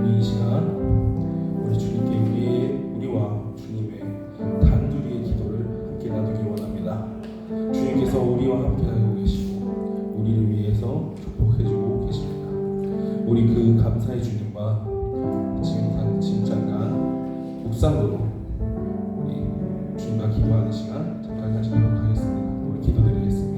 우리 이 시간 우리 주님께 우리와 주님의 단둘이의 기도를 함께 나누기 원합니다. 주님께서 우리와 함께 하고 계시고 우리를 위해서 축복해주고 계십니다. 우리 그 감사의 주님과 지금 잠깐 묵상으로 우리 주님과 기도하는 시간 잠깐 가지도록 하겠습니다. 우리 기도드리겠습니다.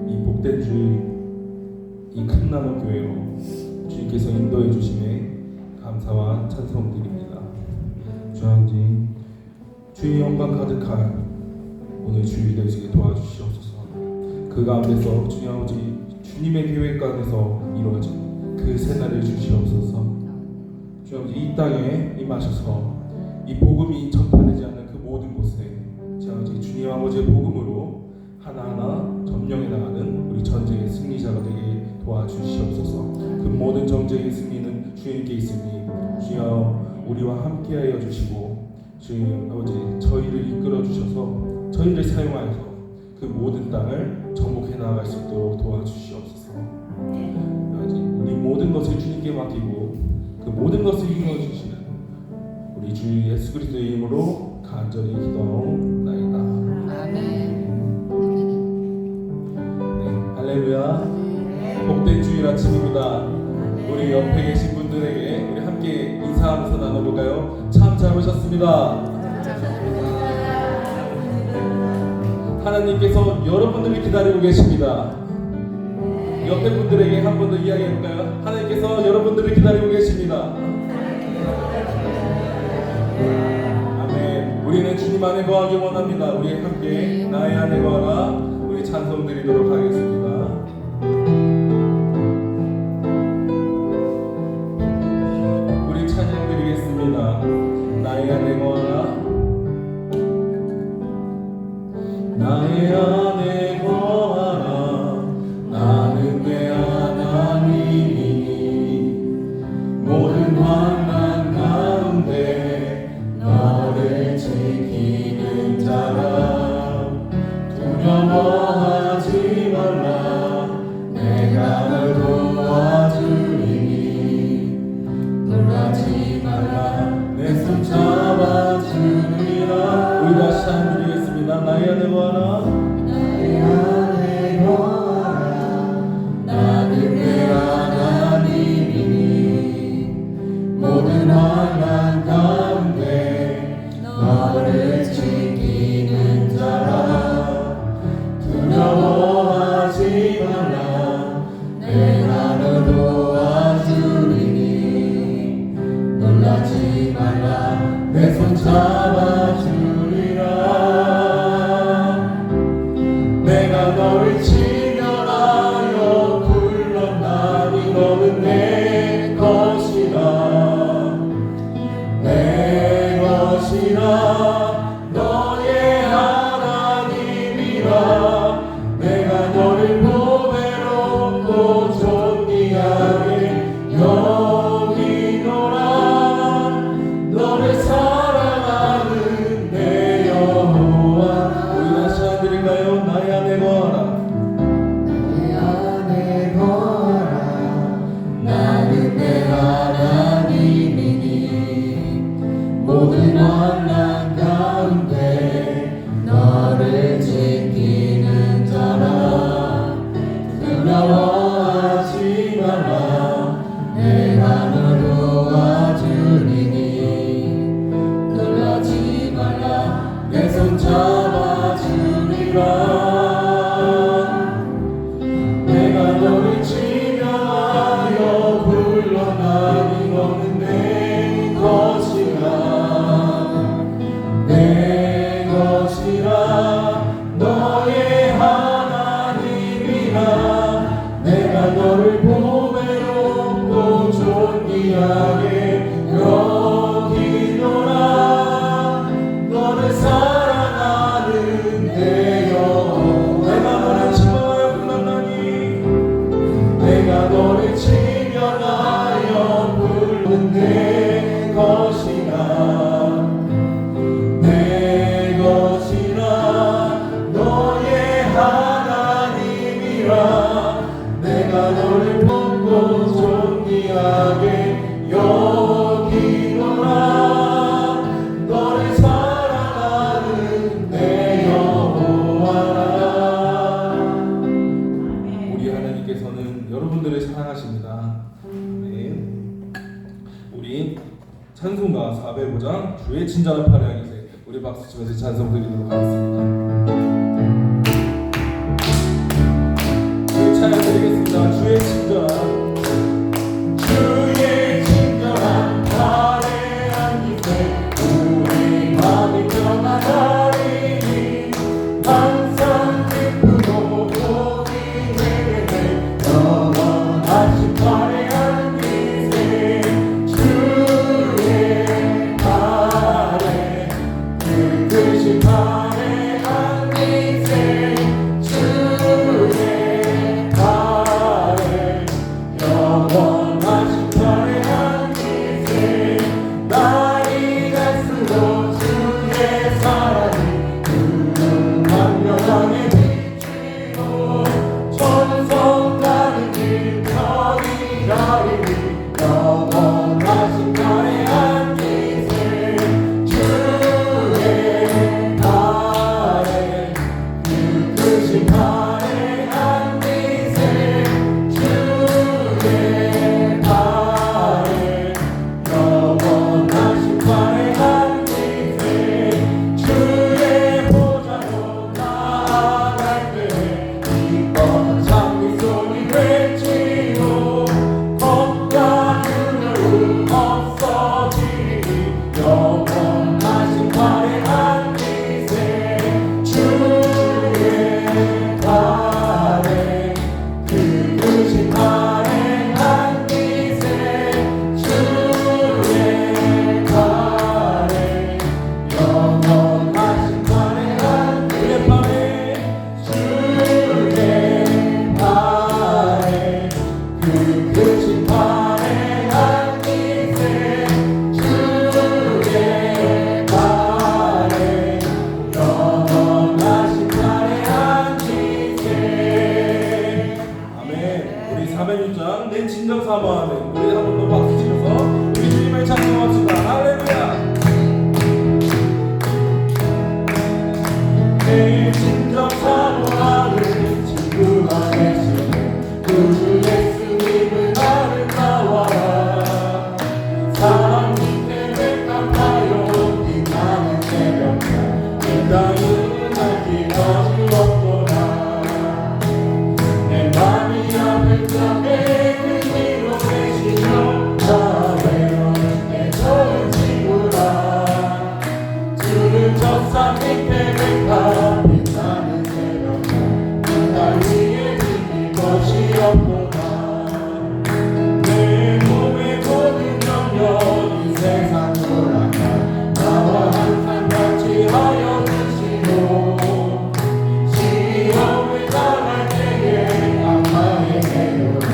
이 복된 주일, 이 큰 나무 교회로 주님께서 인도해 주심에 감사와 찬송 드립니다. 주 아버지, 주의 영광 가득한 오늘 주일 되시게 도와주시옵소서. 그 가운데서 주님 아버지, 주님의 계획 가운데서 이루어진 그 새날을 주시옵소서. 주 아버지, 이 땅에 임하셔서 이 복음이 전파되지 않는 그 모든 곳에 주 아버지, 주님 아버지의 복음으로 하나하나 점령해 나가는 우리 전쟁의 승리자가 되게 도와주시옵소서. 그 모든 전쟁의 승리는 주님께 있으니 주여 우리와 함께하여 주시고 주님 아버지, 저희를 이끌어 주셔서 저희를 사용하여서 그 모든 땅을 정복해 나아갈 수 있도록 도와주시옵소서. 우리 모든 것을 주님께 맡기고 그 모든 것을 이루어 주시는 우리 주 예수 그리스도의 이름으로 간절히 기도하옵나이다. 아멘. 할렐루야. 복된 주일 아침입니다. 우리 옆에 계신 분들에게 우리 함께 인사하면서 나눠볼까요? 참 잘 오셨습니다. 하나님께서 여러분들을 기다리고 계십니다. 옆에 분들에게 한 번 더 이야기해볼까요? 하나님께서 여러분들을 기다리고 계십니다. 아멘. 우리는 주님 안에 거하기 원합니다. 우리 함께 나의 안에 거하라 우리 찬송 드리도록 하겠습니다. 우리 찬양 드리겠습니다. 나의 안에 거하라 나의 안에 거하라 나는 내 하나님이니 모든 환난 가운데 너를 지키는 자라 두려워하지 말라 내가 널 도와주리니 놀라지 말라 내 손 잡아주리라. 우리 다시 한 번 드리겠습니다. 나의 안에 거하라 나의 안에 거하라 나는 내 하나님이니 모든 환난 가운데 너를 지키는 자라 두려워하지 말라 내가 널 도와주리니 놀라지 말라 내 손 잡아주리라. 내가 너를 지면하여 불렀나니 너는 내 것이라 내 것이라 너의 하나님이라 내가 너를 보배롭고 존귀하게 여기노라 너를 사랑하는 내 여호와. 우리 다시 한 번 드릴까요? 나의 안에 거하라 내 안에 거하라 나는 내 하나님이니 모든 환난 가운데 너를 지키는 자라 두려워하지 말라 내가 널 도와주리니 내 것이라 너의 하나님이라 내가 너를 돕고 존귀하게 여기노라 너를 사랑하는 내 여호와라. 우리 하나님께서는 여러분들을 사랑하십니다. 아멘. 우리 찬송가 405장 주의 친절한 팔에 안기세 우리 박수 치면서 찬송 드리도록 하겠습니다. 우리 찬양 드리겠습니다. 주의 친절한 팔에 안기세 우리 마음이 평안하리니 항상 기쁘고 복이 되게 영원하신 팔에 안기세 주의 팔에 그으신 팔에 안기세 주의 팔에 영원하신 팔에 안기세 날이 갈수록 주의 사랑이 강력하게 비치고 천성가는 길 별이 가리니 영원하신 팔에 안기세 주의 팔에 그으신 팔에 안기세 주의 팔에 영원하신 팔에 안기세 주의 보좌로 나아갈 때 기뻐 장미 소리 외치고 겁과 두려움 없어지니 영원하신 팔에 안기세 주의 팔에 그으신 팔에 안기세 주의 팔에 영원하신 팔에 안기세 주의 팔에 그으신 팔에 안기세 주의 팔에 영원하신 팔에 안기세. 아멘. 우리 406장 내 진정 사모하는 우리 한 번 더 박수 치면서 우리 주님을 찬송합시다. 할렐루야. 내 진정 사모하는 친구가 되시는 구주 예수님을 아름다워라. 사랑 밑에 백합하여 빛나는 새벽별 이 땅은 날길 것이 없도다. 내 맘이 아플 적에 그 위로 계시며 나의 내 좋은 친구라. 주는 젖산 밑에 백합 빛나는 새벽별 그 땅 위에 지킬 것이 없도다. 내 몸의 모든 영역 이 세상 돌아가 나와 항상 같이 하여 주시고 시험을 당할 때에 악마의 해로를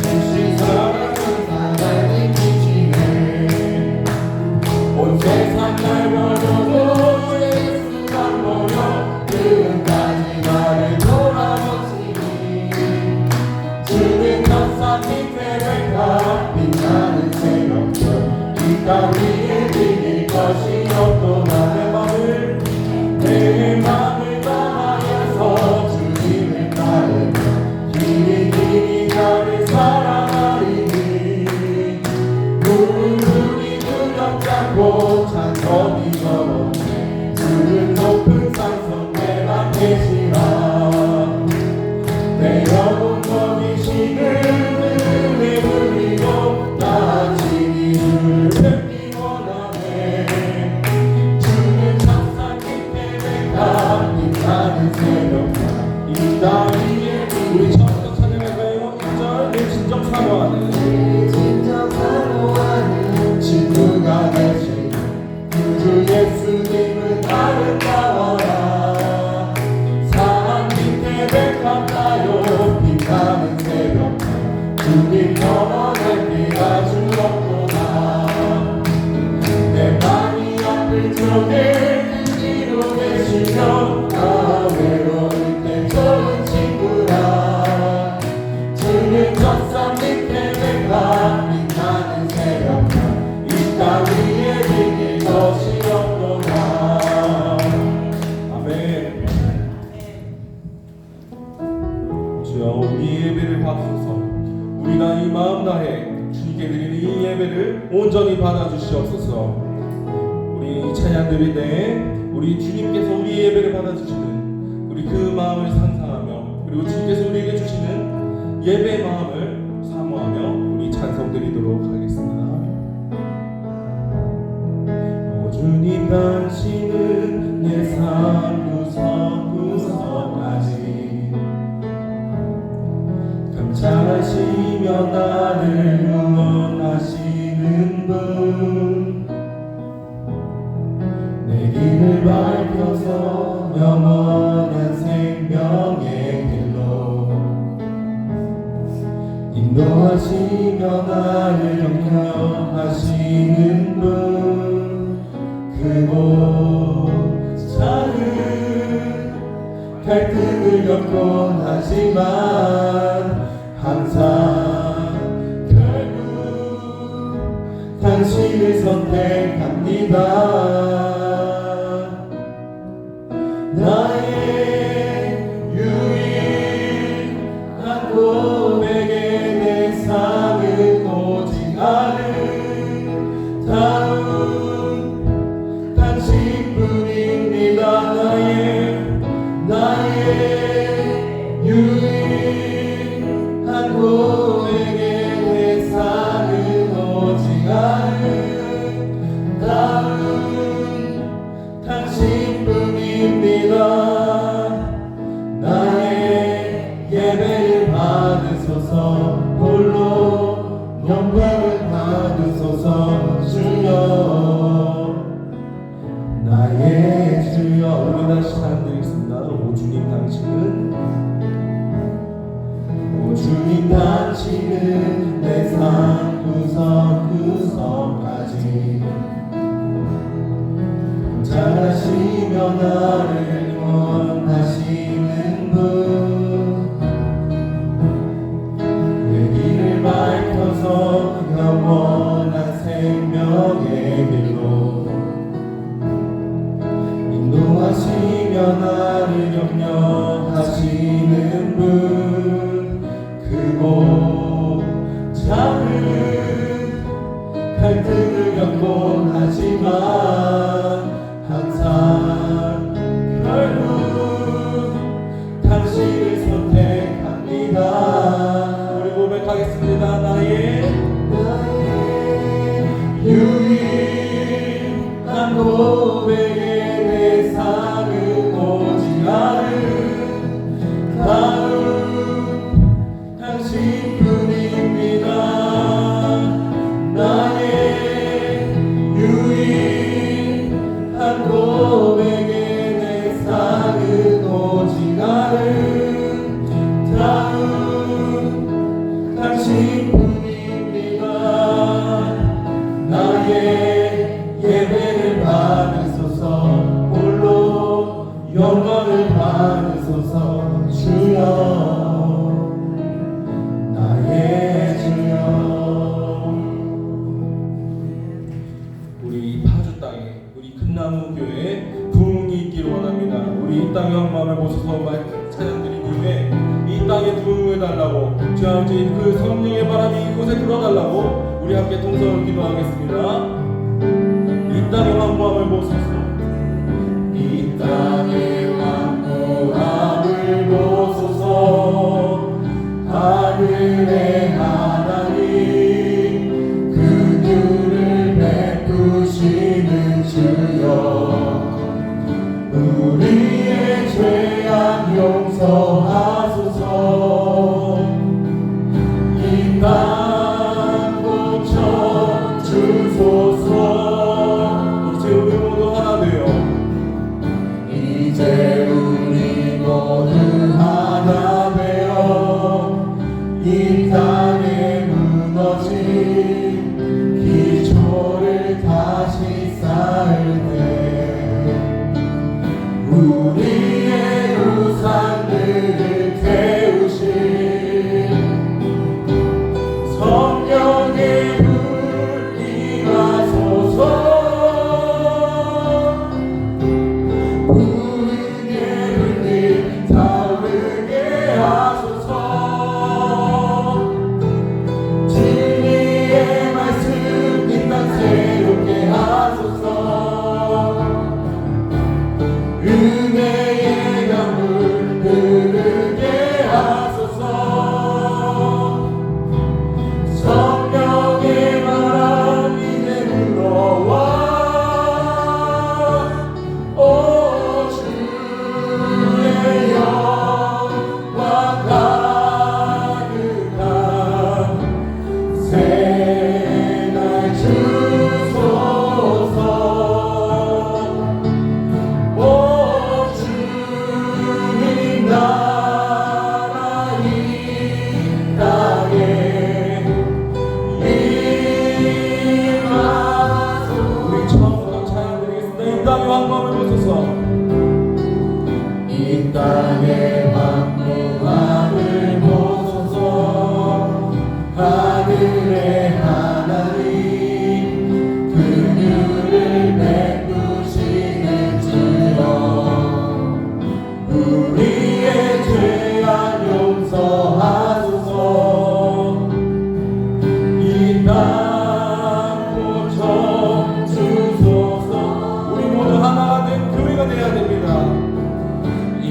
주신 사랑은 나를 지키네. 온 세상 날 버려도 예수만 보여 끝까지 나를 돌아보시니 주는 젖산 밑에 백합 빛나는 새벽별 이 땅 위에 지킬 것이 없도다. 내 맘을 다하여서 주님을 따르며 길이 나를 사랑하리니 눈물이 두렵지 않고 찬송이 걸어오네. 주는 높은 산성 내가 계시라. 내 영혼 거기시는 은혜 불리고 나 친히 주를 뵙기 원하네. 주는 젖산 밑에 백합 빛나는 새벽별 이 땅 위에 우리 처음부터 찬양할까요? 1절 내 진정 사모하는 진정 사모하는 친구가 되신 구주 예수 속에 그리로 계시며 나 외로울 때 좋은 친구라 주는 첫산 밑에 내가 빛나는 새벽별 이 땅 위에 비길 것이 없도다. 아멘. 주여 우리 예배를 받으소서. 우리가 이 마음 다해 주님께 드리는 이 예배를 온전히 받아주시옵소서. 우리 찬양 드릴 때에 우리 주님께서 우리 예배를 받아주시는 우리 그 마음을 상상하며 그리고 주님께서 우리에게 주시는 예배의 마음을 사모하며 우리 찬송 드리도록 하겠습니다. 오 주님 당신은 내 삶 구석구석까지 감찰하시며 나를 응원하시는 분 내 길을 밝혀서 영원한 생명의 길로 인도하시며 나를 격려하시는 분 그곳 작은 갈등을 겪곤 하지만 항상 결국 당신을 선택합니다. 나의 유일한 고백에 내 삶은 오직 아름다운 당신뿐입니다. 나의 유일한 고백에 내 삶은 오직 아름다운 당신뿐입니다. 나의 예배를 받으소서. 홀로 영광을 받으소서. 주여 나의 주여. 우리 다시 찬양드리겠습니다. 오 주님 당신은 오 주님 당신은 내 삶 구석구석까지 잘하시며 나를 응원하시는 분 내 길을 밝혀서 영원한 생명의 길로 인도하시며 나를 격려하시는 분 그곳 작은 갈등을 겪곤 하지만 항상 결국 당신을 선택합니다. 우리 고백하겠습니다. 나의 유일한 고백에 내 삶은 오직 아름다운 당신뿐입니다. 나의 유일한 고백에 내 삶은 오직 아름다운 당신뿐입니다. 나의 예배를 받으소서. 홀로 영광을 받으소서. 주여 나의 주여. 우리 파주 땅에 우리 큰나무 교회에 부흥이 있기를 원합니다. 우리 이 땅의 영광을 보셔서 찬양드린 이후에 이 땅에 부흥을 달라고 주 아버지 그 성령의 바람이 이곳에 불어달라고 우리 함께 통성을 기도하겠습니다. 이 땅의 왕부함을 보소서. 이 땅의 왕부함을 보소서. 하늘의 하나님 긍휼을 베푸시는 주여 우리의 죄악 용서하소서. 이 땅 고쳐 주소서. 이제 우리 모두 하나 되어 이제 우리 모두 하나 되어 이 땅 땅의 황무함을 보소서. 이 땅의 황무함을 보소서. 하늘의 하나님 긍휼을 베푸시는 주여 우리의 죄악 용서하소서. 이 땅 고쳐 주소서. 우리 모두 하나가 된 교회가 되어야 됩니다.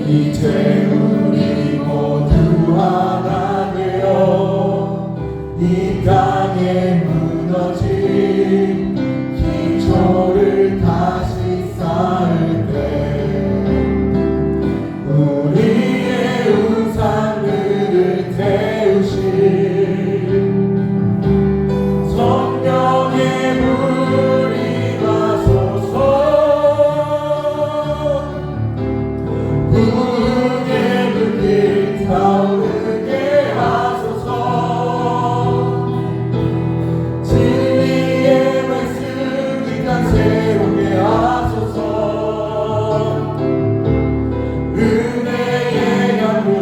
이제 우리 모두 하나 되어 이 땅에 무너진 기초를 다시 쌓을 때 우리의 우상들을 태우실 성령의 물이 가소서. 부흥의 불길 타오르게 하소서. 진리의 말씀이 다 새롭게 하소서. 은혜의 강물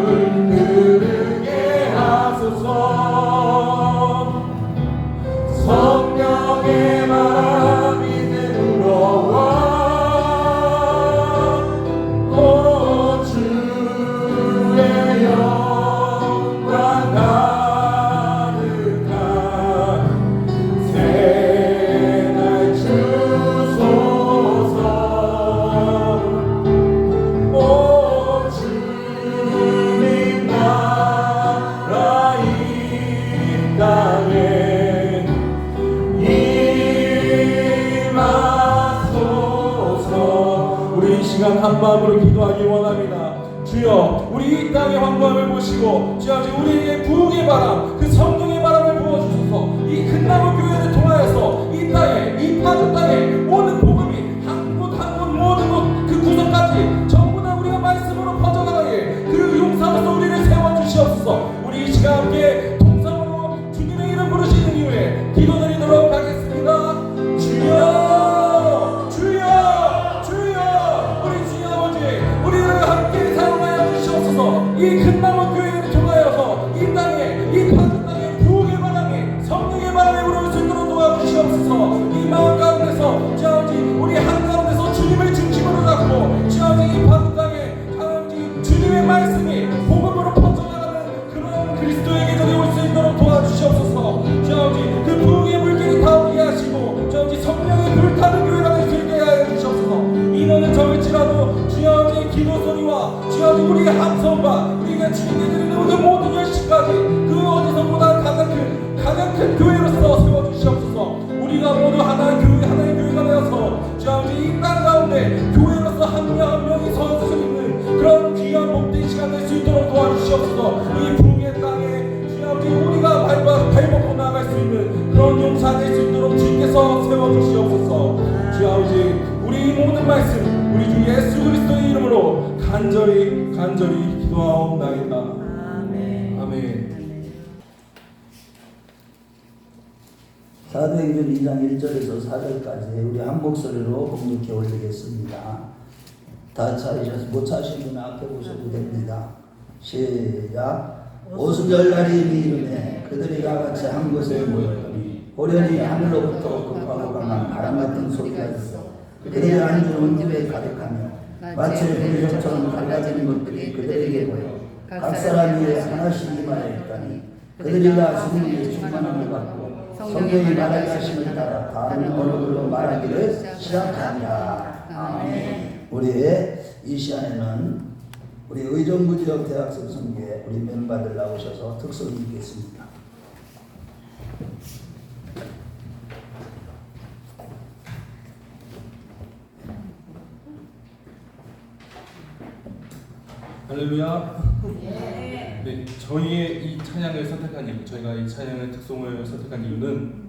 흐르게 하소서. 성령의 바람이 내불어와 오 주의 영광 가득한 새날 주소서. 오 주님 나라 이 땅에 임하소서. 우리 이 시간 한 마음으로 기도하기 원합니다. 주여, 우리 이 땅의 황무함을 보시고 주여 우리에게 부흥의 바람, 그 성령의 바람을 부어주소서. 이 큰나무 교회를 통하여서 이 땅에, 이 파주 땅에 모든 복음이 한 곳 한 곳 모든 곳 그 구석까지 전부 다 우리가 말씀으로 퍼져나가게 그 용사로서 우리를 세워주시옵소서. 우리 이 시간 함께 동성으로 주님의 이름 부르시는 이후에 기도드리도록 하겠습니다. 주여, 주여, 주여, 우리 주여 아버지, 우리를 함께 사용하여 주시옵소서. 이 큰나무 교회를 통하여서 이 땅에, 이 파주 땅에 부흥의 바람이, 성령의 바람이 불어올 수 있도록 도와주시옵소서. 이 마음 가운데서 주 아버지, 우리 한 가운데서 주님을 중심으로 잡고 주 아버지 이 파주 땅에 아버지 주님의 말씀이 복음으로 퍼져나가는 그런 그리스도의 계절이 올 수 있도록 도와주시옵소서. 주 아버지 그 부흥의 물길이 타오르게 하시고 주 아버지 성령의 불타는 교회가 될 수 있게 하여 주시옵소서. 인원은 적을지라도 주 아버지 기도 소리와 주 아버지 우리의 함성과 우리가 주님께 드리는 그 모든 열심까지 그 어디서보다 가장 큰 교회로서 세워주시옵소서. 우리가 모두 하나의 교회가 되어서 주 아버지 이 땅 가운데 교회로서 한 명 한 명이 설 수 있는 그런 귀한 복된 시간 될 수 있도록 도와주시옵소서. 이 부흥의 땅에 주 아버지 우리가 발벗고 나아갈 수 있는 그런 용사 될 수 있도록 주님께서 세워주시옵소서. 주 아버지 우리 모든 말씀 우리 주 예수 그리스도의 이름으로 간절히 기도하옵나이다. 아멘. 사도행전 2장 1절에서 4절까지 우리 한 목소리로 공독해 올리겠습니다. 다 찾으셔서 못 찾으신 분은 앞에 보셔도 됩니다. 시작. 오순절날이 이르매 그들이 다같이 한 곳에 모였더니 호련히 하늘로부터 급하고 강한 바람 같은 소리가 있어 그들의 안주는 집에 가득하며 마치 불효처럼 갈라지는 것들이 그들에게 보여 각 사람 위에 하나씩 임하였다니 그들이 다 성령의 충만함을 받고 성령이 말하게 하심을 따라 다른 언어로 말하기를 시작하니라. 아멘. 우리의 이 시간에는 우리 의정부지역 대학생 선교회 우리 멤버들 나오셔서 특성을 읽겠습니다. 할렐루야. 네, 저희의 이 찬양을 선택한 이유, 저희가 이 찬양의 특송을 선택한 이유는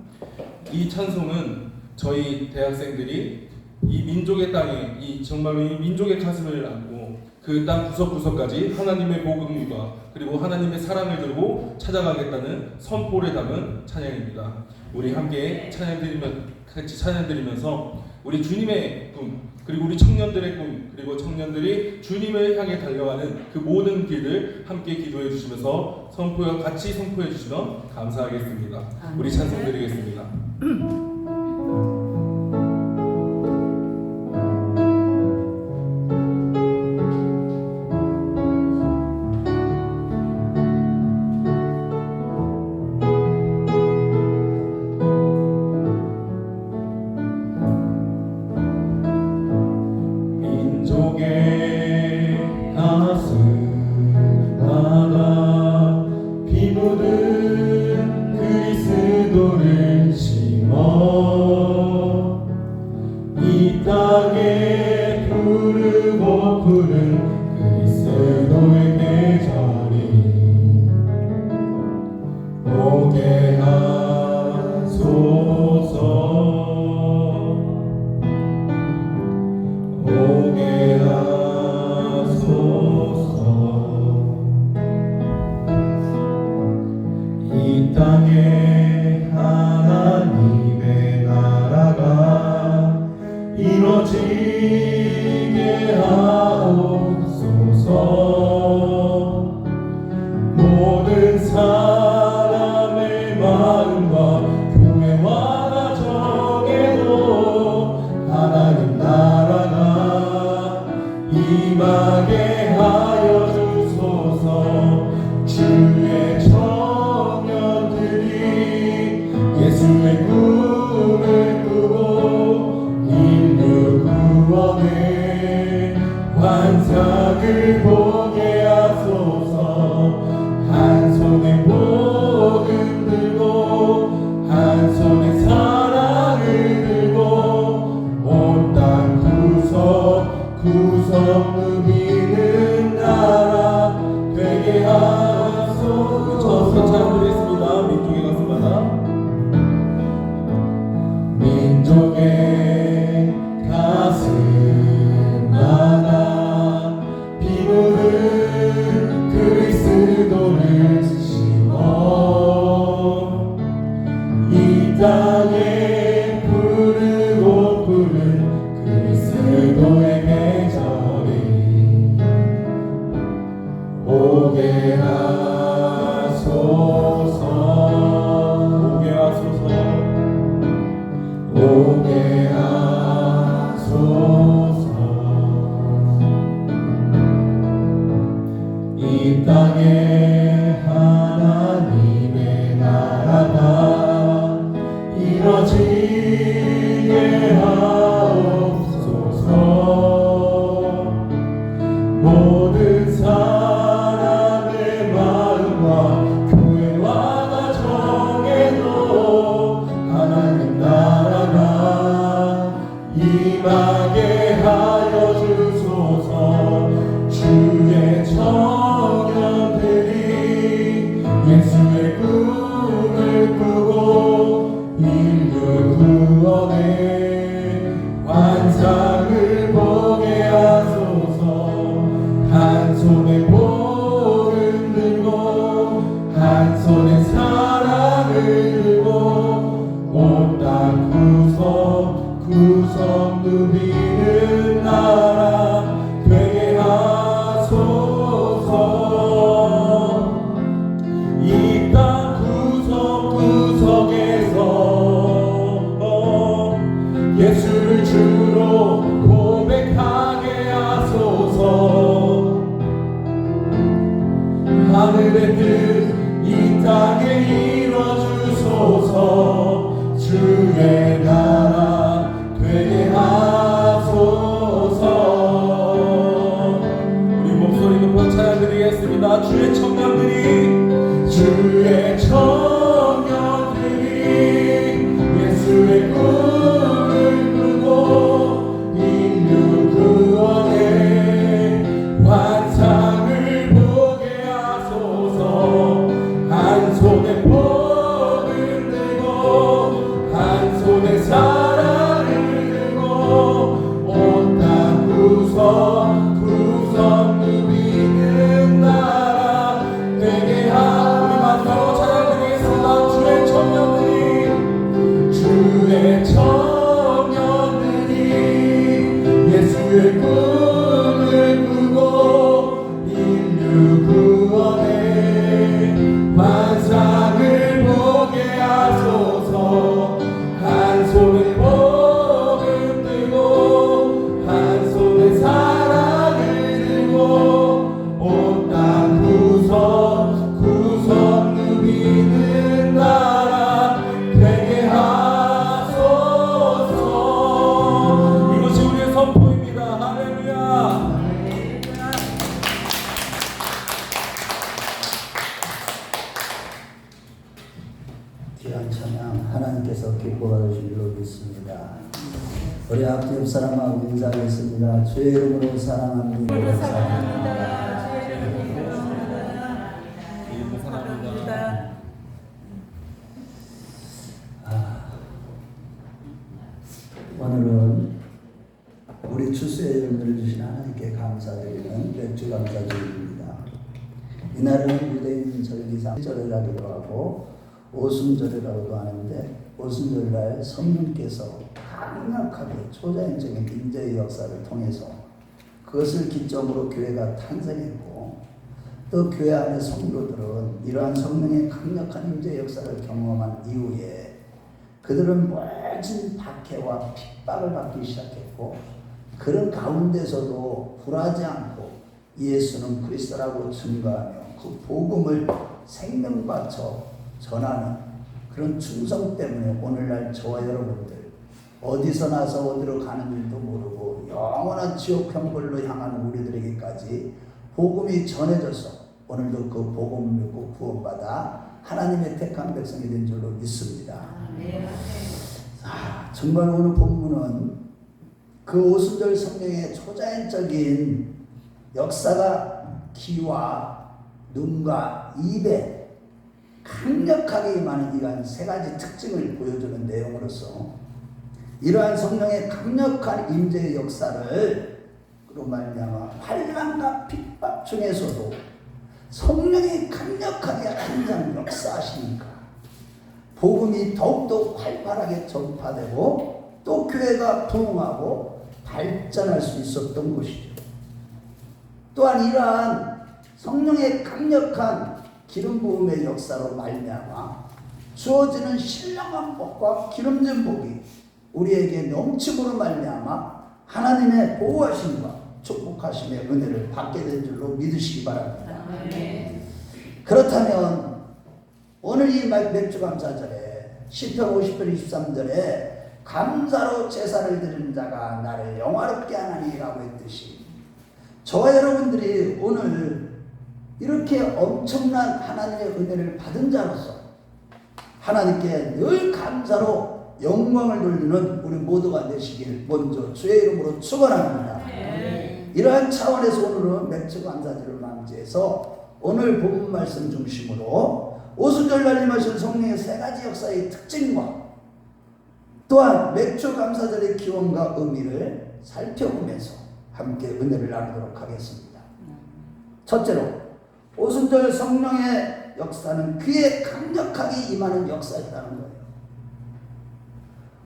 이 찬송은 저희 대학생들이 이 민족의 땅에 이 정말로 이 민족의 가슴을 안고 그 땅 구석구석까지 하나님의 복음과 그리고 하나님의 사랑을 들고 찾아가겠다는 선포를 담은 찬양입니다. 우리 함께 같이 찬양 드리면서 우리 주님의 꿈, 그리고 우리 청년들의 꿈, 그리고 청년들이 주님을 향해 달려가는 그 모든 길을 함께 기도해 주시면서 같이 선포해 주시면 감사하겠습니다. 우리 찬송 드리겠습니다. 민족의 가슴마다 피 묻은 그리스도를 심어 이 땅에 부르고 부른 그리스도의 계절이 오게 하소서. 오게 하소서. 이 땅에 하나님의 나라가 이루어지게 하옵소서. 모든 사람의 마음과 교회와 가정에도 하나님 나라가 임하게 하여 주소서. 주의 청년들이 예수의 꿈을 꾸고 인류 구원의 환상을 보게 하소서. 한 손에 복음 들고 한 손에 사랑을 들고 온 땅 구석 누비는 나라 되게 하소서. 저서 찬양드리겠습니다. 민족의 가슴마다 민족의 가슴마다 피 묻은 그리스도를 심어 이 땅에 부르고 부른 그리스도의 계절이 오게 하소서. 오게 하소서. 오게 하소서. 이 땅에 하나님의 나라가 이루어지게 하옵소서. 모든 사람의 마음과 교회와 가정에도 하나님 나라가 임하게 하여 주소서. 주의 청년들이 예수의 꿈을 꾸고 인류 구원의 환상을 보게 하소서. 한 손에 복음 들고 한 손에 사랑을 들고 온 땅 구석 누비는 나라 되게 하소서. 이 땅 구석구석에서 예수를 주로 고백하게 하소서. 하늘의 뜻 이 땅에 이뤄주소서. 주의 나라 되게 하소서. 그 꿈을 꾸고 인류 구원의 환상을 보게 하소서. 한 손에 복음 들고 한 손에 사랑을 들고 온 땅 구석구석 누비는 나라 되게 하소서. 이것이 우리의 선포입니다. 할렐루야. 귀한 찬양 하나님께서 기뻐하실 줄로 믿습니다. 우리 앞뒤 옆 사람하고 인사하겠습니다. 주의 이름으로 사랑합니다. 오늘은 우리 추수의 열매를 주신 하나님께 감사드리는 맥주 감사드립니다. 이날은 유대인 절기상 절이라기도 하고 오순절이라고도 하는데, 오순절날 성령께서 강력하게 초자연적인 인재의 역사를 통해서 그것을 기점으로 교회가 탄생했고, 또 교회 안의 성도들은 이러한 성령의 강력한 인재 역사를 경험한 이후에 그들은 모진 박해와 핍박을 받기 시작했고, 그런 가운데서도 굴하지 않고 예수는 그리스도라고 증거하며 그 복음을 생명 바쳐 전하는 그런 충성 때문에 오늘날 저와 여러분들 어디서 나서 어디로 가는 줄도 모르고 영원한 지옥 형벌로 향하는 우리들에게까지 복음이 전해져서 오늘도 그 복음을 믿고 구원받아 하나님의 택한 백성이 된 줄로 믿습니다. 정말 오늘 본문은 그 오순절 성령의 초자연적인 역사가 귀와 눈과 입에 강력하게 임하는 이러한 세 가지 특징을 보여주는 내용으로서 이러한 성령의 강력한 임재의 역사를 그로 말미암아 환난과 핍박 중에서도 성령이 강력하게 항상 역사하시니까 복음이 더욱더 활발하게 전파되고 또 교회가 부흥하고 발전할 수 있었던 것이죠. 또한 이러한 성령의 강력한 기름 부음의 역사로 말미암아 주어지는 신령한 복과 기름진 복이 우리에게 넘침으로 말미암아 하나님의 보호하심과 축복하심의 은혜를 받게 된 줄로 믿으시기 바랍니다. 그렇다면 오늘 이 맥주 감사절에 시편 50편 23절에 감사로 제사를 드리는 자가 나를 영화롭게 하나니라고 했듯이 저와 여러분들이 오늘 이렇게 엄청난 하나님의 은혜를 받은 자로서 하나님께 늘 감사로 영광을 돌리는 우리 모두가 되시길 먼저 주의 이름으로 축원합니다. 이러한 차원에서 오늘은 맥주 감사절을 맞이해서 오늘 본문 말씀 중심으로 오순절 날림하신 성령의 세 가지 역사의 특징과 또한 맥주 감사절의 기원과 의미를 살펴보면서 함께 은혜를 나누도록 하겠습니다. 첫째로 오순절 성령의 역사는 귀에 강력하게 임하는 역사였다는 거예요.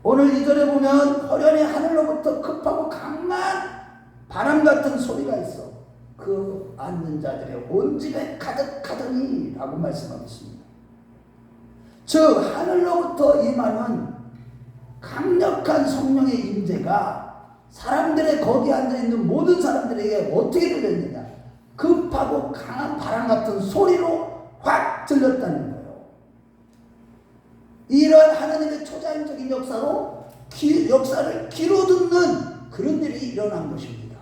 오늘 이 절에 보면 호련히 하늘로부터 급하고 강한 바람 같은 소리가 있어 그 앉는 자들의 온 집에 가득하더니 라고 말씀하고 있습니다. 즉 하늘로부터 임하는 강력한 성령의 임재가 사람들의 거기 앉아있는 모든 사람들에게 어떻게 들렸느냐, 급하고 강한 바람 같은 소리로 확 들렸다는 거예요. 이러한 하나님의 초자연적인 역사로 역사를 귀로 듣는 그런 일이 일어난 것입니다.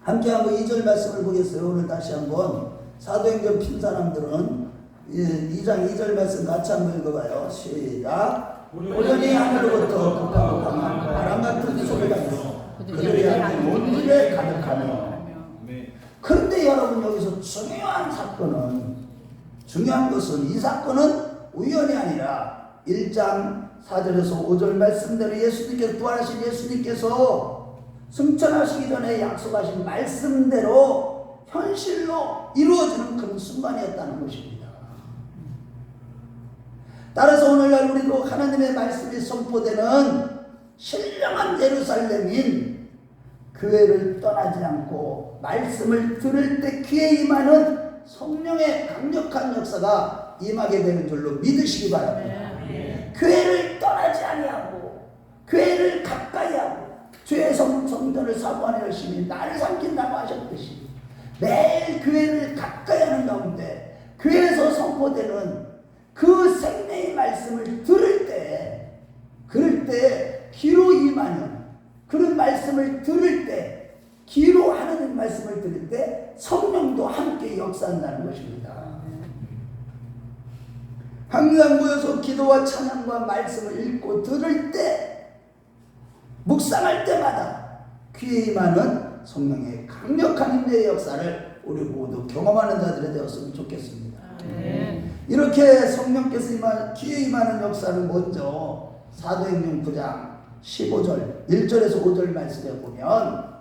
함께 한번 2절 말씀을 보겠어요. 오늘 다시 한번 사도행전 핀 사람들은 2장 2절 말씀 같이 한번 읽어봐요. 시작. 호련히 하늘로부터 급하고 강한 바람 같은 소리가 있어 그들이 앉은 온 집에 가득하며. 그런데 여러분 여기서 중요한 것은 이 사건은 우연이 아니라 1장 4절에서 5절 말씀대로 예수님께서 부활하신 예수님께서 승천하시기 전에 약속하신 말씀대로 현실로 이루어지는 그런 순간이었다는 것입니다. 따라서 오늘날 우리도 하나님의 말씀이 선포되는 신령한 예루살렘인 교회를 떠나지 않고 말씀을 들을 때 귀에 임하는 성령의 강력한 역사가 임하게 되는 줄로 믿으시기 바랍니다. 교회를 떠나지 아니하고 교회를 가까이 하고 주의 성전을 사모하는 열심히 나를 삼킨다고 하셨듯이 매일 교회를 가까이 하는 가운데 교회에서 선포되는 그 생명의 말씀을 들을 때, 그럴 때 귀로 임하는 그런 말씀을 들을 때, 귀로 하나님 말씀을 들을 때 성령도 함께 역사한다는 것입니다. 항상 모여서 기도와 찬양과 말씀을 읽고 들을 때, 묵상할 때마다 귀에 임하는 성령의 강력한 인내의 역사를 우리 모두 경험하는 자들이 되었으면 좋겠습니다. 이렇게 성령께서 귀에 임하는 역사는 먼저 사도행전 9장 15절 1절에서 5절 말씀에 보면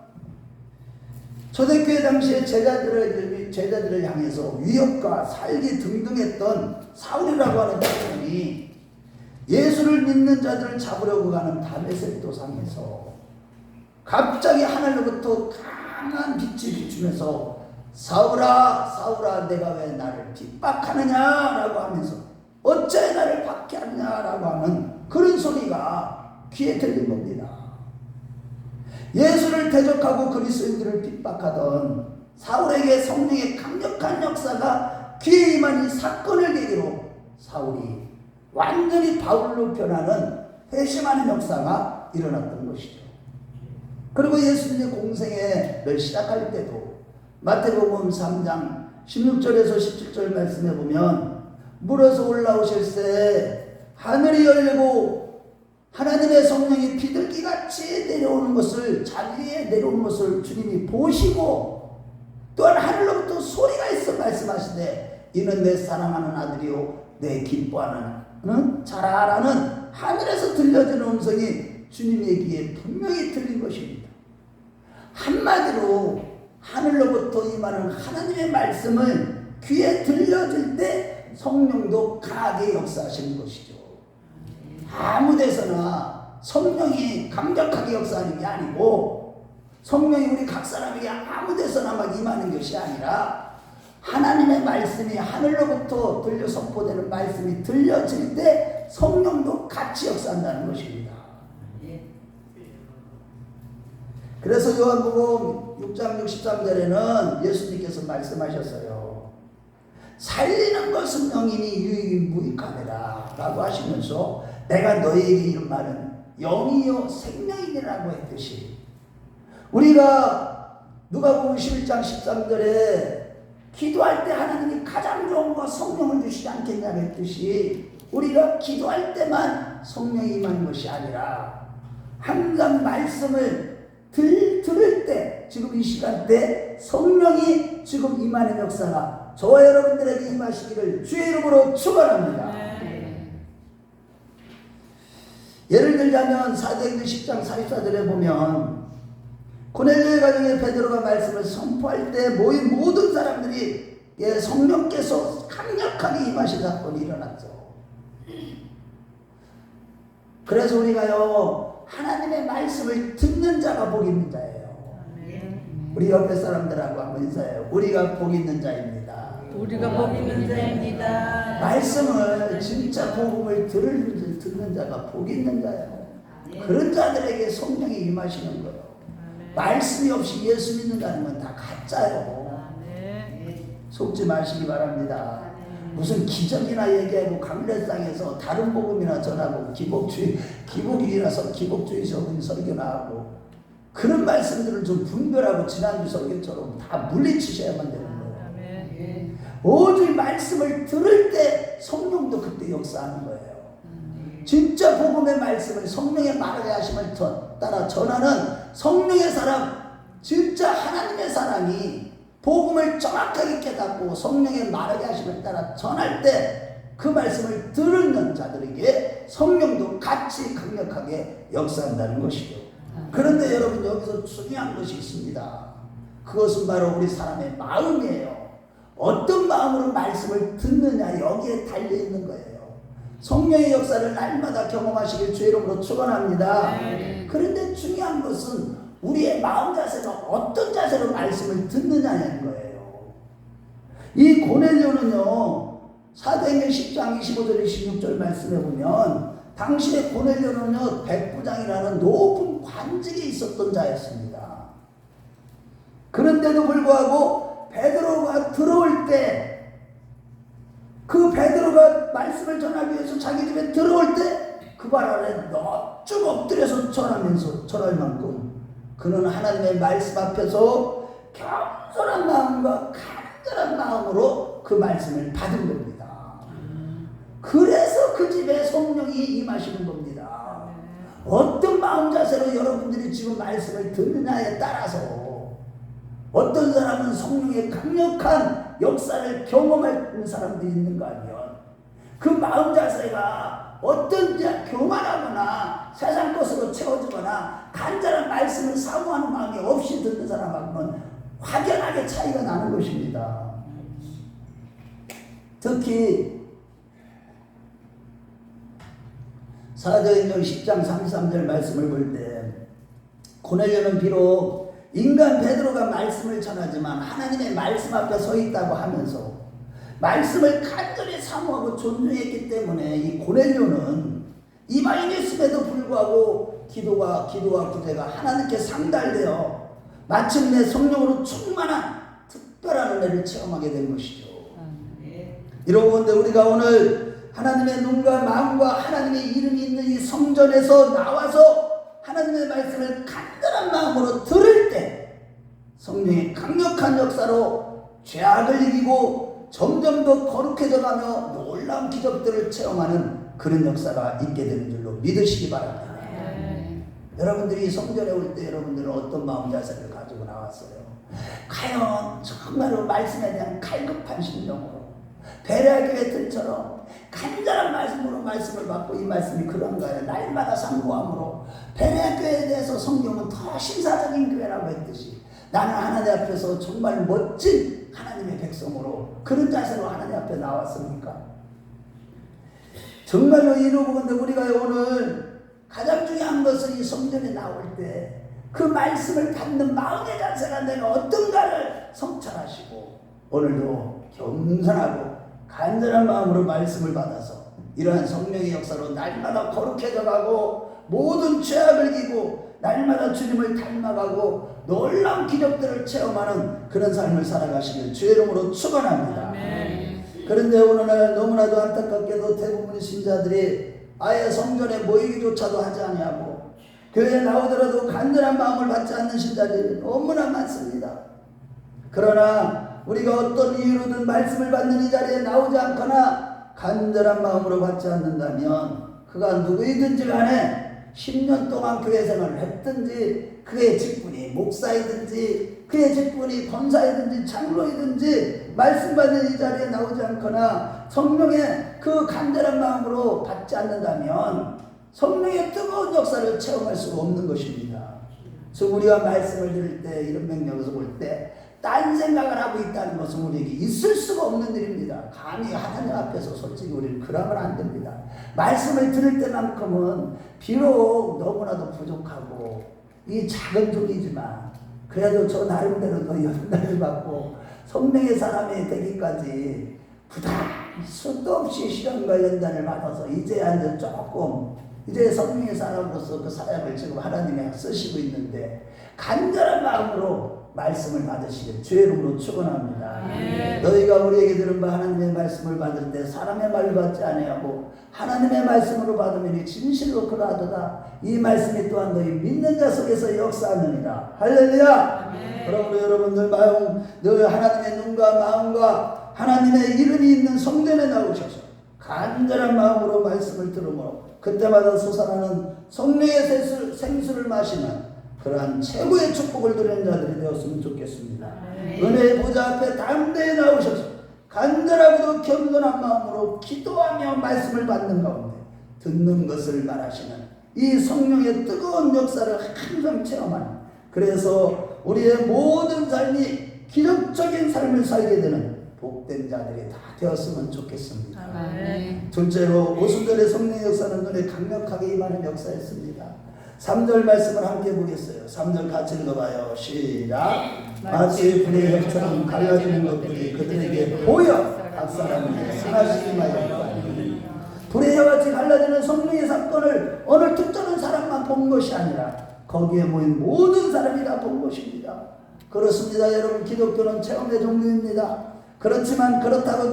초대교회 당시에 제자들을 향해서 위협과 살기 등등했던 사울이라고 하는 자들이 예수를 믿는 자들을 잡으려고 가는 다메섹 도상에서 갑자기 하늘로부터 강한 빛이 비추면서 사울아 사울아 내가 왜 나를 핍박하느냐라고 하면서 어째 나를 박해하느냐라고 하는 그런 소리가 귀에 들린 겁니다. 예수를 대적하고 그리스도인들을 핍박하던 사울에게 성령의 강력한 역사가 귀에 임한 이 사건을 계기로 사울이 완전히 바울로 변하는 회심하는 역사가 일어났던 것이죠. 그리고 예수님의 공생애를 시작할 때도 마태복음 3장 16절에서 17절 말씀에 보면 물에서 올라오실새 하늘이 열리고 하나님의 성령이 비둘기같이 내려오는 것을 자기에 내려오는 것을 주님이 보시고 또한 하늘로부터 소리가 있어 말씀하시되 이는 내 사랑하는 아들이요 내 기뻐하는 자라라는 하늘에서 들려지는 음성이 주님의 귀에 분명히 들린 것입니다. 한마디로 하늘로부터 임하는 하나님의 말씀을 귀에 들려질 때 성령도 강하게 역사하시는 것이죠. 아무 데서나 성령이 강력하게 역사하는 게 아니고 성령이 우리 각 사람에게 아무 데서나 막 임하는 것이 아니라 하나님의 말씀이 하늘로부터 들려 선포되는 말씀이 들려질 때 성령도 같이 역사한다는 것입니다. 그래서 요한복음 6장 63절에는 예수님께서 말씀하셨어요. 살리는 것은 영이니 유익이 무익하니라 라고 하시면서 내가 너희에게 이런 말은 영이요 생명이니라고 했듯이 우리가 누가복음 11장 13절에 기도할 때 하나님이 가장 좋은 거 성령을 주시지 않겠냐고 했듯이 우리가 기도할 때만 성령이 임하는 것이 아니라 항상 말씀을 들을 때 지금 이 시간대 성령이 지금 임하는 역사가 저와 여러분들에게 임하시기를 주의 이름으로 축원합니다. 예를 들자면 사도행전 10장 44절에 보면 고넬료의 가정에 베드로가 말씀을 선포할 때 모인 모든 사람들이 성령께서 강력하게 임하신 사건이 일어났죠. 그래서 우리가요 하나님의 말씀을 듣는 자가 복 있는 자예요. 우리 옆에 사람들하고 한번 인사해요. 우리가 복 있는 자입니다. 우리가 복 있는 자입니다. 말씀을 진짜 복음을 듣는 자가 복 있는 자예요. 그런 자들에게 성령이 임하시는 거예요. 말씀이 없이 예수 믿는다는 건 다 가짜예요. 속지 마시기 바랍니다. 무슨 기적이나 얘기하고 강례상에서 다른 복음이나 전하고 기복일이라서 기복주의적인 설교나 하고 그런 말씀들을 좀 분별하고 지난주 설교처럼 다 물리치셔야만 되는 거예요. 오직 말씀을 들을 때 성령도 그때 역사하는 거예요. 진짜 복음의 말씀을 성령의 말하게 하심을 따라 전하는 성령의 사람, 진짜 하나님의 사람이 복음을 정확하게 깨닫고 성령의 말하게 하심을 따라 전할 때 그 말씀을 듣는 자들에게 성령도 같이 강력하게 역사한다는 것이죠. 그런데 여러분 여기서 중요한 것이 있습니다. 그것은 바로 우리 사람의 마음이에요. 어떤 마음으로 말씀을 듣느냐 여기에 달려있는 거예요. 성령의 역사를 날마다 경험하시길 주의 이름으로 축원합니다. 네. 그런데 중요한 것은 우리의 마음 자세가 어떤 자세로 말씀을 듣느냐는 거예요. 이 고넬료는요, 사도행전 10장 25절 26절 말씀해 보면 당시의 고넬료는요 백부장이라는 높은 관직에 있었던 자였습니다. 그런데도 불구하고 베드로가 들어올 때, 그 베드로가 말씀을 전하기 위해서 자기 집에 들어올 때 그 발 아래 쭉 엎드려서 절할 만큼 그는 하나님의 말씀 앞에서 겸손한 마음과 간절한 마음으로 그 말씀을 받은 겁니다. 그래서 그 집에 성령이 임하시는 겁니다. 어떤 마음 자세로 여러분들이 지금 말씀을 듣느냐에 따라서 어떤 사람은 성령의 강력한 역사를 경험할 사람들이 있는가 하면 그 마음 자세가 어떤 교만하거나 세상 것으로 채워지거나 간절한 말씀을 사모하는 마음이 없이 듣는 사람하고는 확연하게 차이가 나는 것입니다. 특히 사도행전 10장 33절 말씀을 볼 때 고넬료는 비록 인간 베드로가 말씀을 전하지만 하나님의 말씀 앞에 서 있다고 하면서 말씀을 간절히 사모하고 존중했기 때문에 이 고넬료는 이방인이었음에도 불구하고 기도와 구제가 하나님께 상달되어 마침내 성령으로 충만한 특별한 은혜를 체험하게 된 것이죠. 이러건대 우리가 오늘 하나님의 눈과 마음과 하나님의 이름이 있는 이 성전에서 나와서 하나님의 말씀을 간절한 마음으로 들을 때 성령의 강력한 역사로 죄악을 이기고 점점 더 거룩해져 가며 놀라운 기적들을 체험하는 그런 역사가 있게 되는 줄로 믿으시기 바랍니다. 여러분들이 성전에 올 때 여러분들은 어떤 마음 자세를 가지고 나왔어요? 과연 정말로 말씀에 대한 갈급한 심정으로 베레아교회 들처럼 간절한 말씀으로 말씀을 받고 이 말씀이 그런가요? 날마다 상고함으로 베레아교회에 대해서 성경은 더 신사적인 교회라고 했듯이 나는 하나님 앞에서 정말 멋진 하나님의 백성으로 그런 자세로 하나님 앞에 나왔습니까? 정말로 이루고는데 우리가 오늘 가장 중요한 것은 이 성전에 나올 때 그 말씀을 받는 마음의 자세가 내가 어떤가를 성찰하시고 오늘도 겸손하고 간절한 마음으로 말씀을 받아서 이러한 성령의 역사로 날마다 거룩해져 가고 모든 죄악을 이기고 날마다 주님을 닮아가고 놀라운 기적들을 체험하는 그런 삶을 살아가시길 주의 이름으로 축원합니다. 그런데 오늘날 너무나도 안타깝게도 대부분의 신자들이 아예 성전에 모이기조차도 하지 않냐고 교회에 나오더라도 간절한 마음을 받지 않는 신자들이 너무나 많습니다. 그러나 우리가 어떤 이유로든 말씀을 받는 이 자리에 나오지 않거나 간절한 마음으로 받지 않는다면 그가 누구이든지 간에 10년 동안 교회 생활을 했든지 그의 직분이 목사이든지 그의 직분이 권사이든지 장로이든지 말씀 받는 이 자리에 나오지 않거나 성령의 그 간절한 마음으로 받지 않는다면 성령의 뜨거운 역사를 체험할 수가 없는 것입니다. 그래서 우리가 말씀을 들을 때 이런 명령에서 볼 때 딴 생각을 하고 있다는 것은 우리에게 있을 수가 없는 일입니다. 감히 하나님 앞에서 솔직히 우리는 그러면 안 됩니다. 말씀을 들을 때만큼은 비록 너무나도 부족하고 이 작은 종이지만 그래도 저 나름대로 더 연단을 받고 성령의 사람이 되기까지 부담 수도 없이 시련과 연단을 받아서 이제야 이제 조금 이제 성령의 사람으로서 그 사역을 지금 하나님이 쓰시고 있는데 간절한 마음으로 말씀을 받으시길 주의 이름으로 축원합니다. 너희가 우리에게 들은 바 하나님의 말씀을 받을 때 사람의 말을 받지 아니하고 하나님의 말씀으로 받으면 진실로 그러하도다. 이 말씀이 또한 너희 믿는 자 속에서 역사하느니라. 할렐루야. 그러므로 여러분들 마음 너희 하나님의 눈과 마음과 하나님의 이름이 있는 성전에 나오셔서 간절한 마음으로 말씀을 들으므로 그때마다 솟아나는 성령의 생수를 마시는 그러한 최고의 축복을 누리는 자들이 되었으면 좋겠습니다. 은혜의 보좌 앞에 담대히 나오셔서 간절하고도 겸손한 마음으로 기도하며 말씀을 받는 가운데 듣는 것을 말하시는 이 성령의 뜨거운 역사를 항상 체험하는, 그래서 우리의 모든 삶이 기적적인 삶을 살게 되는 복된 자들이 다 되었으면 좋겠습니다. 아멘. 둘째로 오순절의 성령의 역사는 눈에 강력하게 임하는 역사였습니다. 3절 말씀을 함께 보겠어요. 3절 같이 읽어봐요. 시작. 마치 불의 혀처럼 갈라지는 것들이 그들에게 보여 각 사람에게 하나씩 임하였다. 불의 혀같이 갈라지는 성령의 사건을 어느 특정한 사람만 본 것이 아니라 거기에 모인 모든 사람이 다 본 것입니다. 그렇습니다. 여러분, 기독교는 체험의 종교입니다. 그렇지만 그렇다고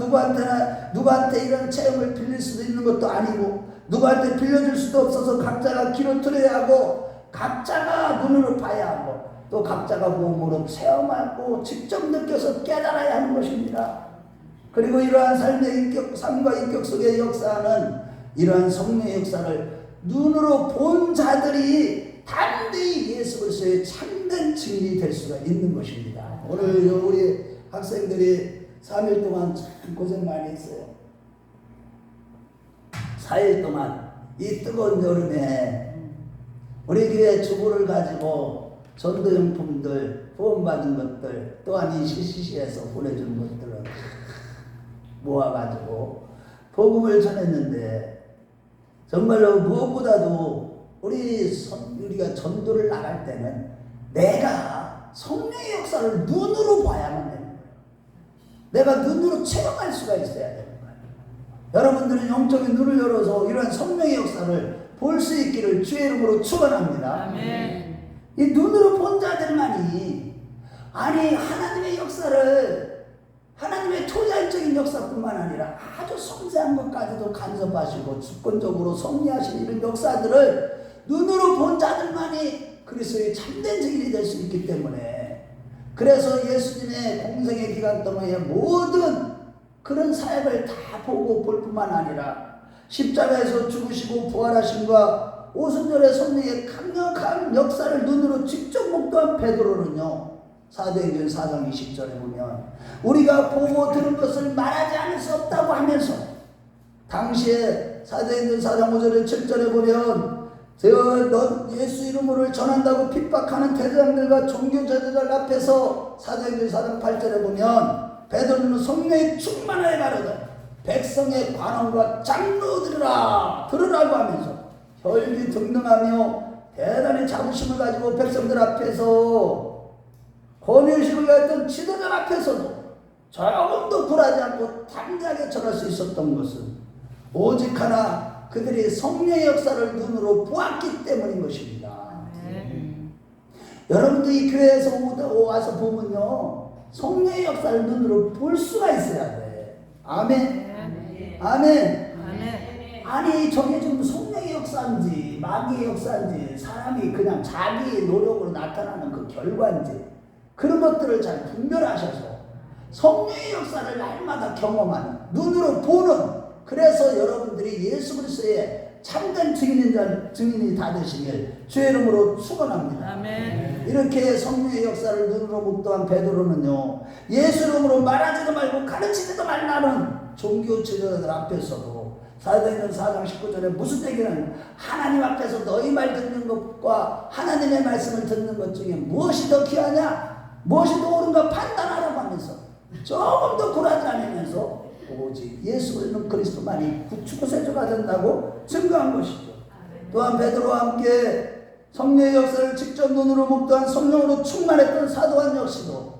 누구한테 이런 체험을 빌릴 수도 있는 것도 아니고 누구한테 빌려줄 수도 없어서 각자가 귀로 들어야 하고 각자가 눈으로 봐야 하고 또 각자가 몸으로 체험하고 직접 느껴서 깨달아야 하는 것입니다. 그리고 이러한 삶과 인격 속의 역사는 이러한 성령의 역사를 눈으로 본 자들이 담대히 예수 그리스도의 참된 증인이 될 수가 있는 것입니다. 오늘 우리 학생들이 3일 동안 참 고생 많이 했어요. 4일 동안 이 뜨거운 여름에 우리 교회 주보를 가지고 전도용품들 후원받은 것들 또한 이 CCC에서 보내준 것들을 모아가지고 복음을 전했는데 정말로 무엇보다도 우리가 전도를 나갈 때는 내가 성령의 역사를 눈으로 봐야만 되는 거예요. 내가 눈으로 체험할 수가 있어야 되는 거예요. 여러분들은 영적인 눈을 열어서 이러한 성령의 역사를 볼 수 있기를 주의 이름으로 축원합니다. 아멘. 이 눈으로 본 자들만이 하나님의 역사를 하나님의 초자연적인 역사뿐만 아니라 아주 섬세한 것까지도 간섭하시고 주권적으로 섭리하시는 이런 역사들을 눈으로 본 자들만이 그리스도의 참된 증인이 될 수 있기 때문에 그래서 예수님의 공생의 기간 동안에 모든 그런 사역을 다 보고 볼 뿐만 아니라 십자가에서 죽으시고 부활하심과 오순절의 성령의 강력한 역사를 눈으로 직접 목도한 베드로는요, 사도행전 4장 20절에 보면 우리가 보고 들은 것을 말하지 않을 수 없다고 하면서 당시에 사도행전 4장 5절에 7절에 보면 너 예수 이름으로 전한다고 핍박하는 대장들과 종교 제자들 앞에서 사도행전 4장 8절에 보면 베드로는 성령의 충만하여 가로되 백성의 관원과 장로들이라 들으라고 하면서 혈기 등등하며 대단히 자부심을 가지고 백성들 앞에서 권위의식을 가졌던 지도자 앞에서도 조금도 굴하지 않고 담대하게 전할 수 있었던 것은 오직 하나 그들이 성령의 역사를 눈으로 보았기 때문인 것입니다. 여러분도 이 교회에서 와서 보면요, 성령의 역사를 눈으로 볼 수가 있어야 돼. 아멘. 아멘. 아니 저게 좀 성령의 역사인지 마귀의 역사인지 사람이 그냥 자기 노력으로 나타나는 그 결과인지 그런 것들을 잘 분별하셔서 성령의 역사를 날마다 경험하는 눈으로 보는, 그래서 여러분들이 예수 그리스도의 참된 증인이 다 되시길 주의 이름으로 축원합니다. 아멘. 이렇게 성령의 역사를 눈으로 목도한 베드로는요, 예수 이름으로 말하지도 말고 가르치지도 말라는 종교 지도자들 앞에서도 사도행전 4장 19절에 무슨 얘기는 하나님 앞에서 너희 말 듣는 것과 하나님의 말씀을 듣는 것 중에 무엇이 더 귀하냐, 무엇이 더 옳은가 판단하라고 하면서 조금도 굴하지 않으면서 오직 예수 있는 그리스도만이 구주구세주가 된다고 증거한 것이죠. 또한 베드로와 함께 성령의 역사를 직접 눈으로 목도한 성령으로 충만했던 사도한 역시도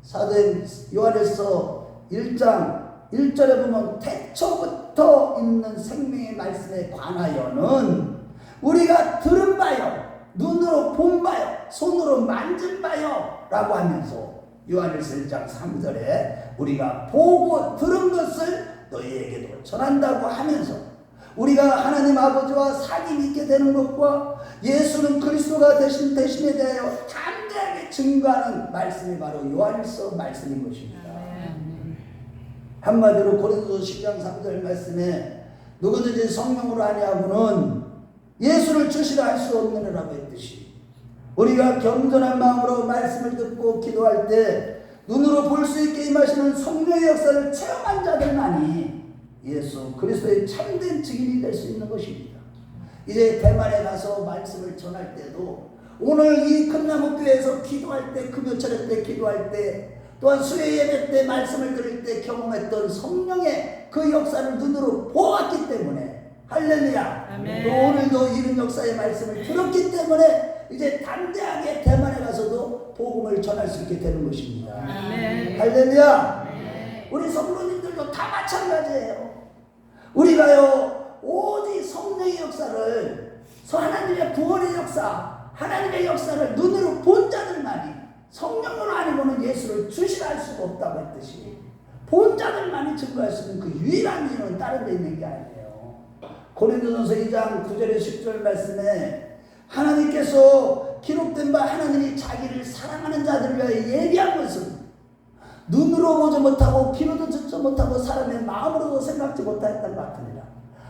사도행 요한일서 1장 1절에 보면 태초부터 있는 생명의 말씀에 관하여는 우리가 들은 바요, 눈으로 본 바요, 손으로 만진 바요 라고 하면서 요한일서 1장 3절에 우리가 보고 들은 것을 너희에게도 전한다고 하면서 우리가 하나님 아버지와 사귐이 있게 되는 것과 예수는 그리스도가 되신 대신에 대하여 담대하게 증거하는 말씀이 바로 요한일서 말씀인 것입니다. 한마디로 고린도서 10장 3절 말씀에 누구든지 성령으로 아니하고는 예수를 주시라 할 수 없느니라고 했듯이 우리가 겸손한 마음으로 말씀을 듣고 기도할 때 눈으로 볼 수 있게 임하시는 성령의 역사를 체험한 자들만이 예수 그리스도의 참된 증인이 될 수 있는 것입니다. 이제 대만에 가서 말씀을 전할 때도 오늘 이 금나무교회에서 기도할 때 금요철에 때 기도할 때 또한 수요 예배 때 말씀을 들을 때 경험했던 성령의 그 역사를 눈으로 보았기 때문에 할렐루야. 아멘. 또 오늘도 이런 역사의 말씀을 들었기 때문에 이제 담대하게 대만에 가서도 복음을 전할 수 있게 되는 것입니다. 아멘. 할렐루야. 네. 우리 성도님들도 다 마찬가지예요. 우리가요 오직 성령의 역사를 하나님의 구원의 역사, 하나님의 역사를 눈으로 본 자들만이, 성령으로 아니고는 예수를 주시라 할 수가 없다고 했듯이 본 자들만이 증거할 수 있는 그 유일한 이유는 다른 데 있는 게 아니에요. 고린도전서 2장 9절에 10절 말씀에 하나님께서 기록된 바 하나님이 자기를 사랑하는 자들을 위하여 예비한 것은 눈으로 보지 못하고 귀로도 듣지 못하고 사람의 마음으로도 생각지 못하였던 것 같으니라.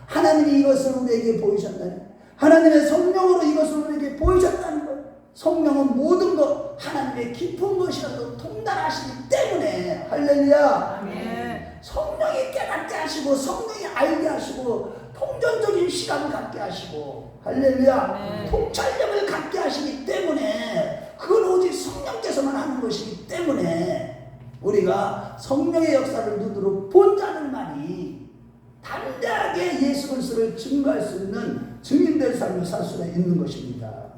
하나님이 이것을 우리에게 보이셨나니 하나님의 성령으로 이것을 우리에게 보이셨다는 것. 성령은 모든 것 하나님의 깊은 것이라도 통달하시기 때문에 할렐루야. 아멘. 성령이 깨닫게 하시고 성령이 알게 하시고 통전적인 시각을 갖게 하시고 할렐루야. 네. 통찰력을 갖게 하시기 때문에 그건 오직 성령께서만 하는 것이기 때문에 우리가 성령의 역사를 눈으로 본 자들만이 담대하게 예수 그리스도를 증거할 수 있는 증인될 삶을 살 수가 있는 것입니다.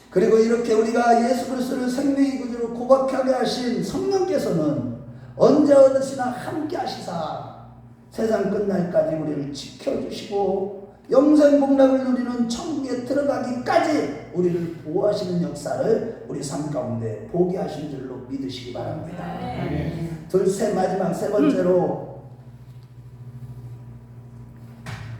그리고 이렇게 우리가 예수 그리스도를 생명의 구주로 고백하게 하신 성령께서는 언제 어디서나 함께 하시사 세상 끝날까지 우리를 지켜주시고 영생 복락을 누리는 천국에 들어가기까지 우리를 보호하시는 역사를 우리 삶 가운데 보게 하신 줄로 믿으시기 바랍니다. 둘째 마지막 세 번째로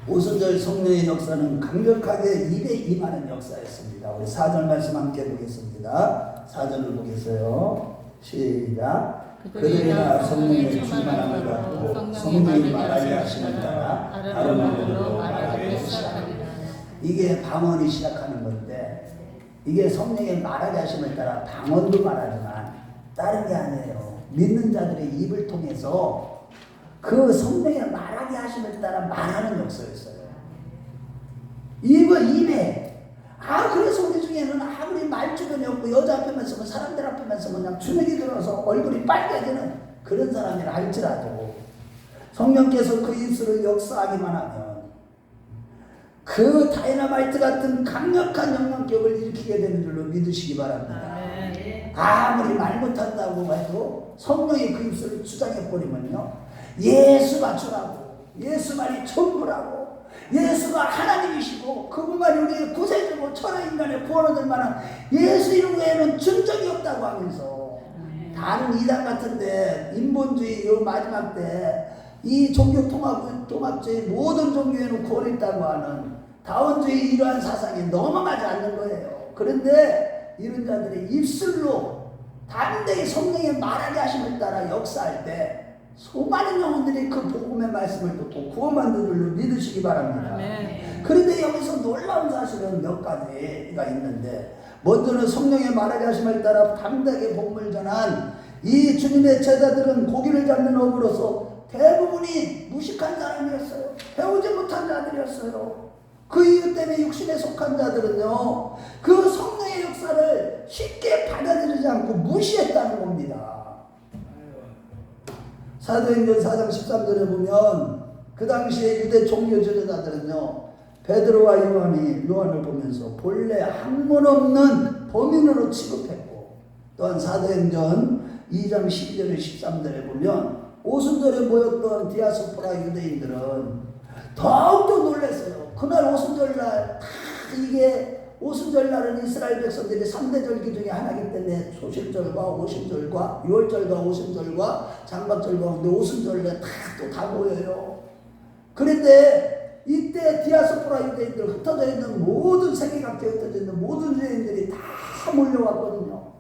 오순절 성령의 역사는 강력하게 입에 임하는 역사였습니다. 우리 4절 말씀 함께 보겠습니다. 4절을 보겠어요. 시작. 그들이나 성령의 충만함을 받고 성령이 말하게 하시는 자라 다른 말로 말하기 시작합니다. 이게 방언이 시작하는 건데 이게 성령의 말하게 하심을 따라 방언도 말하지만 다른 게 아니에요. 믿는 자들의 입을 통해서 그 성령의 말하게 하심을 따라 말하는 역사였어요. 입에 그래서 우리 중에는 아무리 말주변이 없고 여자 앞에만 서면 사람들 앞에만 서면 그냥 주눅이 들어서 얼굴이 빨개지는 그런 사람이라 할지라도 성령께서 그 입술을 역사하기만 하면 그 다이너마이트 같은 강력한 영향력을 일으키게 되는 줄로 믿으시기 바랍니다. 아무리 말 못한다고 해도 성령이 그 입술을 주장해버리면요 예수가 주라고, 예수 말이 전부라고, 예수가 하나님이시고 그분만이 우리의 구세주고 천하인간의 구원을 될 만한 예수 이름 외에는 준적이 없다고 하면서 다른 이단 같은데 인본주의 요 마지막 때 이 종교 통합주의 모든 종교에는 구원이 있다고 하는 다원주의 이러한 사상에 넘어가지 않는 거예요. 그런데 이런 자들이 입술로 담대히 성령의 말하게 하심을 따라 역사할 때 수많은 영혼들이 그 복음의 말씀을 듣고 구원받는 줄로 믿으시기 바랍니다. 아멘. 그런데 여기서 놀라운 사실은 몇 가지가 있는데 먼저는 성령의 말하게 하심을 따라 담대하게 복음을 전한 이 주님의 제자들은 고기를 잡는 업으로서 대부분이 무식한 사람이었어요. 배우지 못한 자들이었어요. 그 이유 때문에 육신에 속한 자들은요 그 성령의 역사를 쉽게 받아들이지 않고 무시했다는 겁니다. 사도행전 4장 13절에 보면 그 당시에 유대 종교 지도자들은요 베드로와 요한을 보면서 본래 학문 없는 범인으로 취급했고 또한 사도행전 2장 12절에 13절에 보면 오순절에 모였던 디아스포라 유대인들은 더욱더 놀랐어요. 그날 오순절날 이게 오순절날은 이스라엘 백성들이 3대 절기 중에 하나이기 때문에 소실절과 오순절과 6월절과 오순절과 장막절 가운데 오순절에 다 모여요. 그런데 이때 디아스포라 유대인들 흩어져 있는 모든 세계각도에 흩어져 있는 모든 유대인들이 다 몰려왔거든요.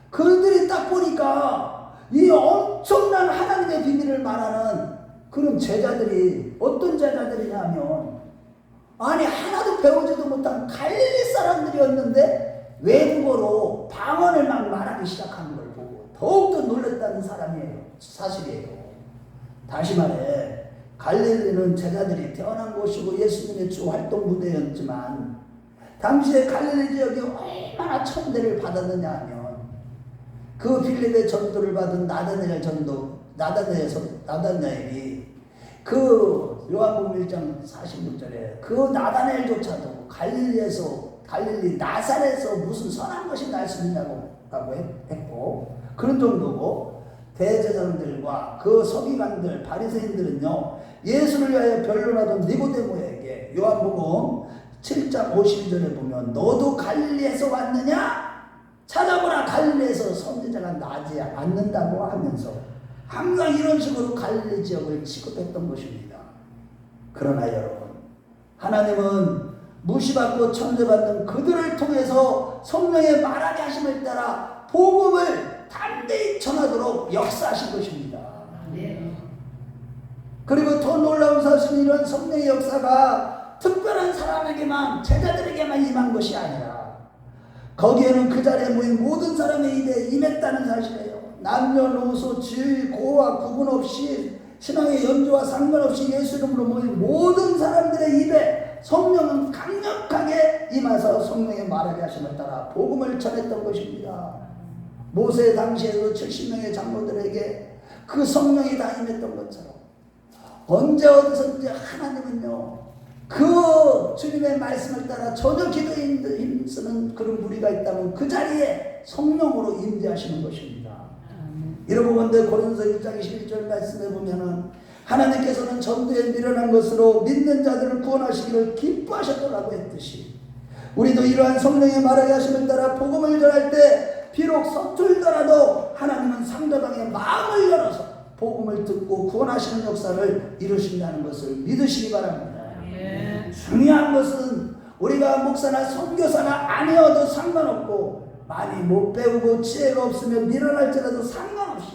그들이 딱 보니까 이 엄청난 하나님의 비밀을 말하는 그런 제자들이 어떤 제자들이냐면 아니 하나도 배우지도 못한 갈릴리 사람들이었는데 외국어로 방언을 막 말하기 시작하는 걸 보고 더욱더 놀랐다는 사실이에요. 다시 말해 갈릴리는 제자들이 태어난 곳이고 예수님의 주 활동 무대였지만 당시에 갈릴리 지역이 얼마나 천대를 받았느냐 하면 그 빌립의 전도를 받은 나다나엘이 그 요한복음 1장 46절에 그 나다나엘조차도 갈릴리 나사렛에서 무슨 선한 것이 날 수 있냐고 했고, 그런 정도고, 대제사장들과 그 서기관들 바리새인들은요 예수를 위하여 변론하던 니고데모에게 요한복음 7장 50절에 보면 너도 갈릴리에서 왔느냐? 찾아보라, 갈릴리에서 선지자가 나지 않는다고 하면서 항상 이런 식으로 갈릴리 지역을 취급했던 것입니다. 그러나 여러분, 하나님은 무시받고 천대받는 그들을 통해서 성령의 말하게 하심을 따라 복음을 담대히 전하도록 역사하신 것입니다. 그리고 더 놀라운 사실은 이런 성령의 역사가 특별한 사람에게만, 제자들에게만 임한 것이 아니라 거기에는 그 자리에 모인 모든 사람의 입에 임했다는 사실이에요. 남녀노소 질고와 구분 없이 신앙의 연조와 상관없이 예수 이름으로 모인 모든 사람들의 입에 성령은 강력하게 임하서 성령의 말하게 하심을 따라 복음을 전했던 것입니다. 모세 당시에도 70명의 장로들에게 그 성령이 다 임했던 것처럼 언제 어디서든지 하나님은요 그 주님의 말씀을 따라 전혀 기도에 힘쓰는 그런 무리가 있다면 그 자리에 성령으로 임재하시는 것입니다. 이러고 본데 고린도서 1장 21절 말씀에 보면은 하나님께서는 전도에 미련한 것으로 믿는 자들을 구원하시기를 기뻐하셨더라고 했듯이 우리도 이러한 성령의 말하게 하심을 따라 복음을 전할 때 비록 서툴더라도 하나님은 상대방의 마음을 열어서 복음을 듣고 구원하시는 역사를 이루신다는 것을 믿으시기 바랍니다. 중요한 것은 우리가 목사나 선교사가 아니어도 상관없고 많이 못 배우고 지혜가 없으면 미련할지라도 상관없이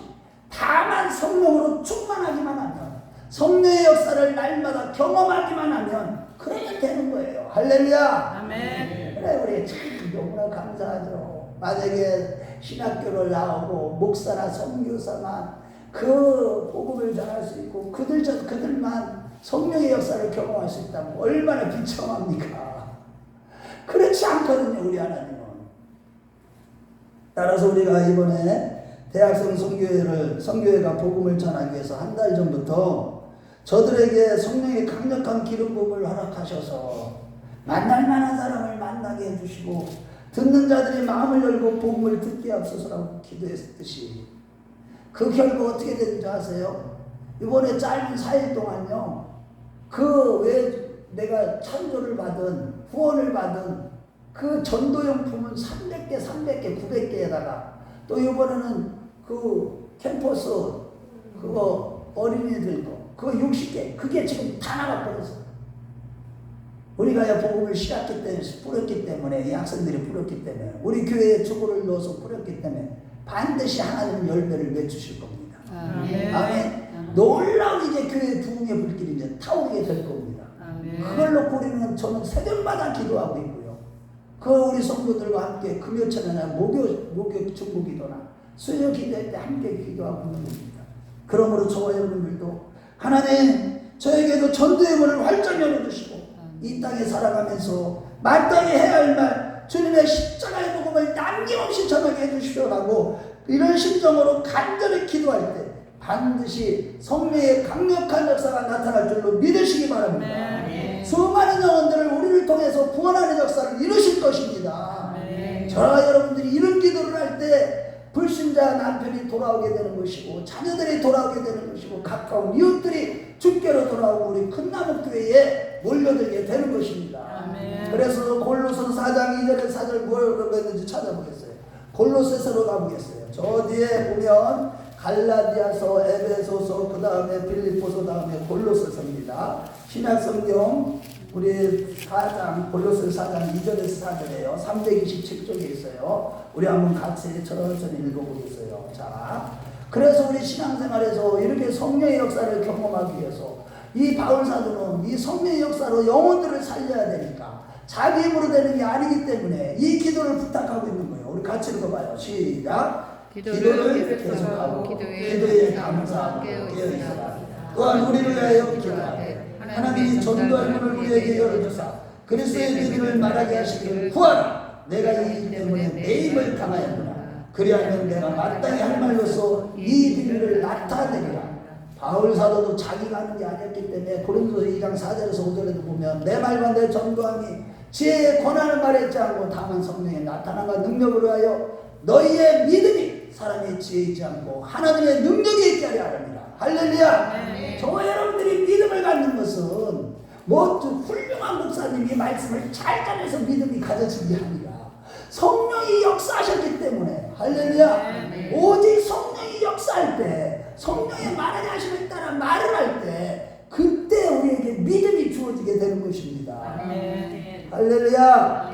다만 성령으로 충만하기만 하면 성령의 역사를 날마다 경험하기만 하면 그러면 되는 거예요. 할렐루야. 아멘. 그래 우리 참 너무나 감사하죠. 만약에 신학교를 나오고 목사나 선교사만 그 복음을 전할 수 있고 그들만 성령의 역사를 경험할 수 있다면 얼마나 비참합니까? 그렇지 않거든요, 우리 하나님은. 따라서 우리가 이번에 대학생 선교회가 복음을 전하기 위해서 한 달 전부터 저들에게 성령의 강력한 기름 부음을 허락하셔서 만날 만한 사람을 만나게 해주시고 듣는 자들이 마음을 열고 복음을 듣게 하소서라고 기도했듯이 그 결과 어떻게 되는지 아세요? 이번에 짧은 4일 동안요 그 왜 내가 찬조를 받은 후원을 받은 그 전도용품은 300개, 900개에다가 또 이번에는 그 캠퍼스 그거 어린이들 거 그거 60개 그게 지금 다 나가버렸어. 우리가 복음을 뿌렸기 때문에 이 학생들이 뿌렸기 때문에 우리 교회에 주고를 넣어서 뿌렸기 때문에 반드시 하나님은 열매를 맺으실 겁니다. 아멘. 놀라운 이제 교회 부흥의 불길이 이제 타오르게 될 겁니다. 그걸 놓고 우리는 저는 새벽마다 기도하고 있고요. 그 우리 성도들과 함께 금요철이나 목요 중보 기도나 수요 기도할 때 함께 기도하고 있는 겁니다. 그러므로 저와 여러분들도 하나님 저에게도 전도의 문을 활짝 열어주시고 이 땅에 살아가면서 마땅히 해야 할 말 주님의 십자가의 복음을 남김없이 전하게 해주시오라고 이런 심정으로 간절히 기도할 때 반드시 성령의 강력한 역사가 나타날 줄로 믿으시기 바랍니다. 수많은 영혼들을 우리를 통해서 구원하는 역사를 이루실 것입니다. 저와 여러분들이 이런 기도를 할 때 불신자 남편이 돌아오게 되는 것이고 자녀들이 돌아오게 되는 것이고 가까운 이웃들이 주께로 돌아오고 우리 큰나무교회에 몰려들게 되는 것입니다. 그래서 골로새 4장 2절에 4절 뭐라고 했는지 찾아보겠어요. 골로새서로 가보겠어요. 저 뒤에 보면 갈라디아서, 에베소서, 그 다음에 빌립보서, 다음에 골로새서입니다. 신약성경 우리 4장 골로새 4장 2절에서 4절이에요. 327쪽에 있어요. 우리 한번 같이 천천히 읽어보겠어요. 자, 그래서 우리 신앙생활에서 이렇게 성령의 역사를 경험하기 위해서 이 바울사도는 이 성령의 역사로 영혼들을 살려야 되니까 자기 힘으로 되는 게 아니기 때문에 이 기도를 부탁하고 있는 거예요. 우리 같이 읽어봐요. 시작. 기도를 계속하고 기도에 감사하고 깨어있어라. 또한 우리를 위하여 기도하되 하나님이 전도할 문을 우리에게 열어주사 그리스도의 믿음을 말하게 하시기를 구하라. 내가 이 일 때문에 내 입을 당하였구나. 그리하면 내가 마땅히 할 말로서 이 비밀을 나타내리라. 바울 사도도 자기가 하는 게 아니었기 때문에 고린도서 2장 4절에서 5절에도 보면 내 말과 내 전도함이 지혜의 권한을 말했지 않고 다만 성령의 나타남과 능력으로 하여 너희의 믿음이 사람의 지혜에 있지 않고 하나님의 능력에 있게 하려 합니다. 할렐루야. 저와 여러분들이 믿음을 갖는 것은 뭐 훌륭한 목사님이 말씀을 잘 전해서 믿음이 가져지게 합니다. 성령이 역사하셨기 때문에 할렐루야. 오직 성령이 역사할 때 성령의 말하게 하심에 따라 말을 할 때 그때 우리에게 믿음이 주어지게 되는 것입니다. 할렐루야.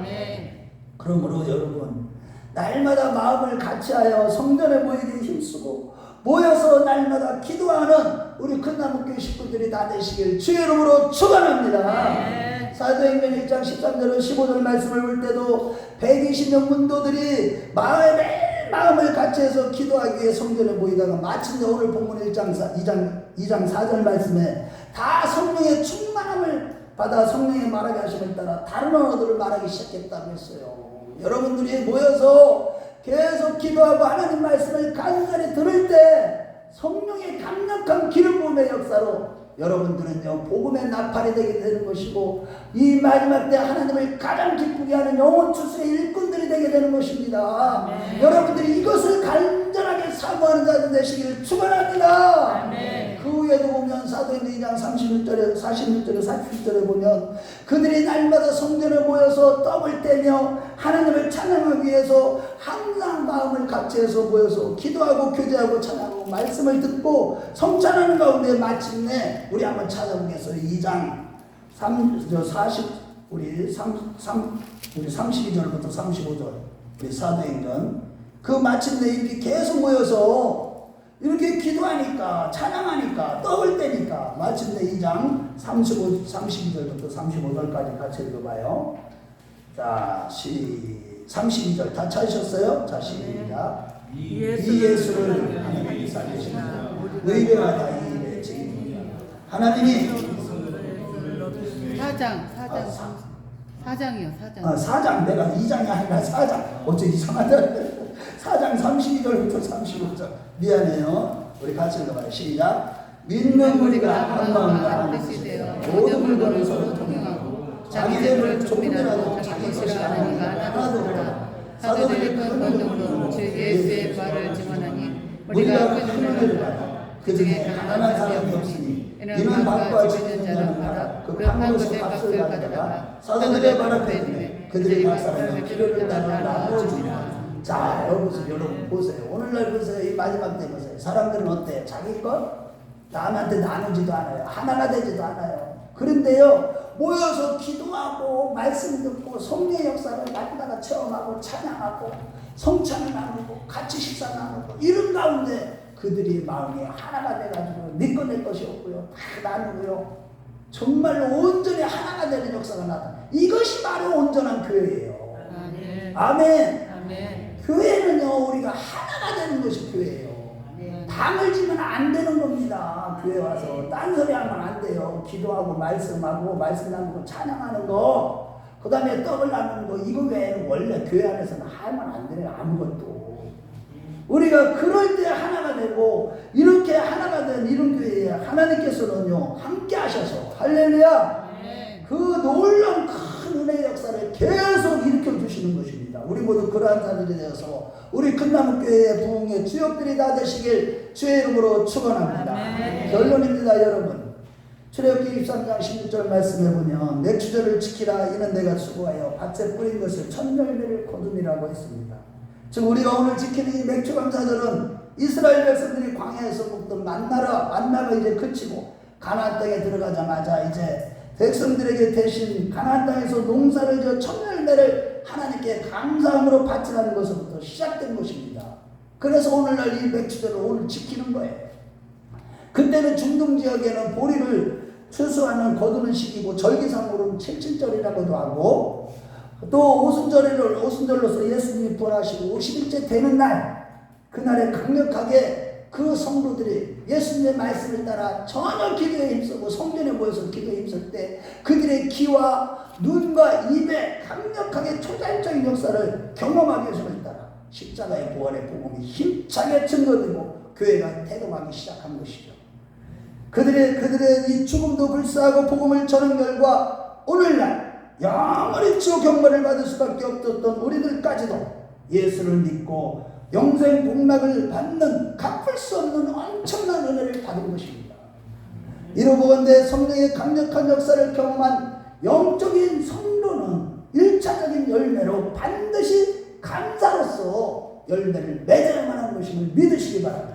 그러므로 여러분 날마다 마음을 같이하여 성전에 모이기에 힘쓰고 모여서 날마다 기도하는 우리 큰나무교회 식구들이 다 되시길 주의 이름으로 축원합니다. 사도행전 1장 13절로 15절 말씀을 볼 때도 120명 문도들이 마음을 같이해서 기도하기 위해 성전에 모이다가 마침내 오늘 본문 2장 4절 말씀에 다 성령의 충만함을 받아 성령의 말하게 하심을 따라 다른 언어들을 말하기 시작했다고 했어요. 여러분들이 모여서 계속 기도하고 하나님 말씀을 간절히 들을 때 성령의 강력한 기름 부음의 역사로 여러분들은요 복음의 나팔이 되게 되는 것이고 이 마지막 때 하나님을 가장 기쁘게 하는 영혼 추수의 일꾼들이 되게 되는 것입니다. 여러분들이 이것을 간절하게 사모하는 자들 되시기를 축원합니다. 그 후에도 보면 사도행전 2장 46절에 47절에 보면 그들이 날마다 성전에 모여서 떡을 떼며 하나님을 찬양하기 위해서 항상 마음을 같이해서 모여서 기도하고 교제하고 찬양하고 말씀을 듣고 성찬하는 가운데 마침내 우리 한번 찾아보겠어요. 2장 32절부터 35절 우리 사도행전 그 마침내 이렇게 계속 모여서 이렇게 기도하니까 찬양하니까 떡을 떼니까 마침내 2장 32절부터 35절까지 같이 읽어봐요. 자 32절 다 찾으셨어요? 자 시작. 이 예수를 하나님이 살리시나 너희가 다 이 일에 책임이라. 하나님이 4장이요. 4장 내가 2장이 아니라 4장 어째 이상하다. 4장 32절부터 35절 미안해요. 우리 같이 읽어봐요. 시작. 믿는 우리가 한 마음과 한 뜻이 되어 모든 물건을 서로 통용하고 자기들을 조금이라도 자기 것이 아니니가 하나도 없다. 사도들이 큰 권능으로 주 예수의 말을 증언하니 우리가 그 능력을 받아 그 중에 가난한 사람이 없으니 이는 밥과 지는 자를 받아 그 판것의 값을 가져다가 사도들의 발 앞에 두매 그들이 각 사람의 필요를 따라 나누어주니라. 자 여러분 보세요. 오늘날 보세요. 이 마지막 때 보세요. 사람들은 어때요? 자기 것 남한테 나누지도 않아요. 하나가 되지도 않아요. 그런데요 모여서 기도하고 말씀 듣고 성령의 역사를 날마다 체험하고 찬양하고 성찬을 나누고 같이 식사 나누고 이런 가운데 그들이 마음이 하나가 돼가지고 네 것 내 것이 없고요 다 나누고요 정말로 온전히 하나가 되는 역사가 나타나. 이것이 바로 온전한 교회예요. 아멘. 교회는요 우리가 하나가 되는 것이 교회예요. 당을 지면 안 되는 겁니다. 교회 와서 딴소리 하면 안 돼요. 기도하고 말씀하고 말씀 나누고 찬양하는 거 그 다음에 떡을 나누는 거 이거 외에는 원래 교회 안에서는 하면 안 돼요. 아무것도. 우리가 그럴 때 하나가 되고 이렇게 하나가 된 이런 교회에 하나님께서는요 함께 하셔서 할렐루야 그 놀라운 큰 은혜의 역사를 계속 일으켜 주시는 것입니다. 우리 모두 그러한 자들이 되어서 우리 큰나무교회의 부흥의 주역들이 다 되시길 주의 이름으로 축원합니다. 결론입니다. 여러분 출애굽기 23장 16절 말씀에 보면 내 주절을 지키라 이는 내가 수고하여 밭에 뿌린 것을 천열매를 거두니라고 했습니다. 즉 우리가 오늘 지키는 이 맥주감사절은 이스라엘 백성들이 광야에서 먹던 만나가 이제 그치고 가나안 땅에 들어가자마자 이제 백성들에게 대신 가나안 땅에서 농사를 지어 천열매를 하나님께 감사함으로 바치라는 것부터 시작된 것입니다. 그래서 오늘날 이 맥주절을 오늘 지키는 거예요. 그때는 중동 지역에는 보리를 추수하는 거두는 시기고 절기상으로는 칠칠절이라고도 하고 또 오순절로서 예수님이 부활하시고 50일째 되는 날 그날에 강력하게 그 성도들이 예수님의 말씀을 따라 전혀 기도에 힘쓰고 성전에 모여서 기도에 힘쓸 때 그들의 귀와 눈과 입에 강력하게 초자연적인 역사를 경험하게 해주는 따라 십자가의 부활의 복음이 힘차게 증거되고 교회가 태동하기 시작한 것이죠. 그들의 이 죽음도 불사하고 복음을 전한 결과 오늘날 영원히 지옥 경벌을 받을 수밖에 없었던 우리들까지도 예수를 믿고 영생 복락을 받는 갚을 수 없는 엄청난 은혜를 받은 것입니다. 이로보건대 성령의 강력한 역사를 경험한 영적인 성도는 1차적인 열매로 반드시 감사로서 열매를 맺어야만 하는 것임을 믿으시기 바랍니다.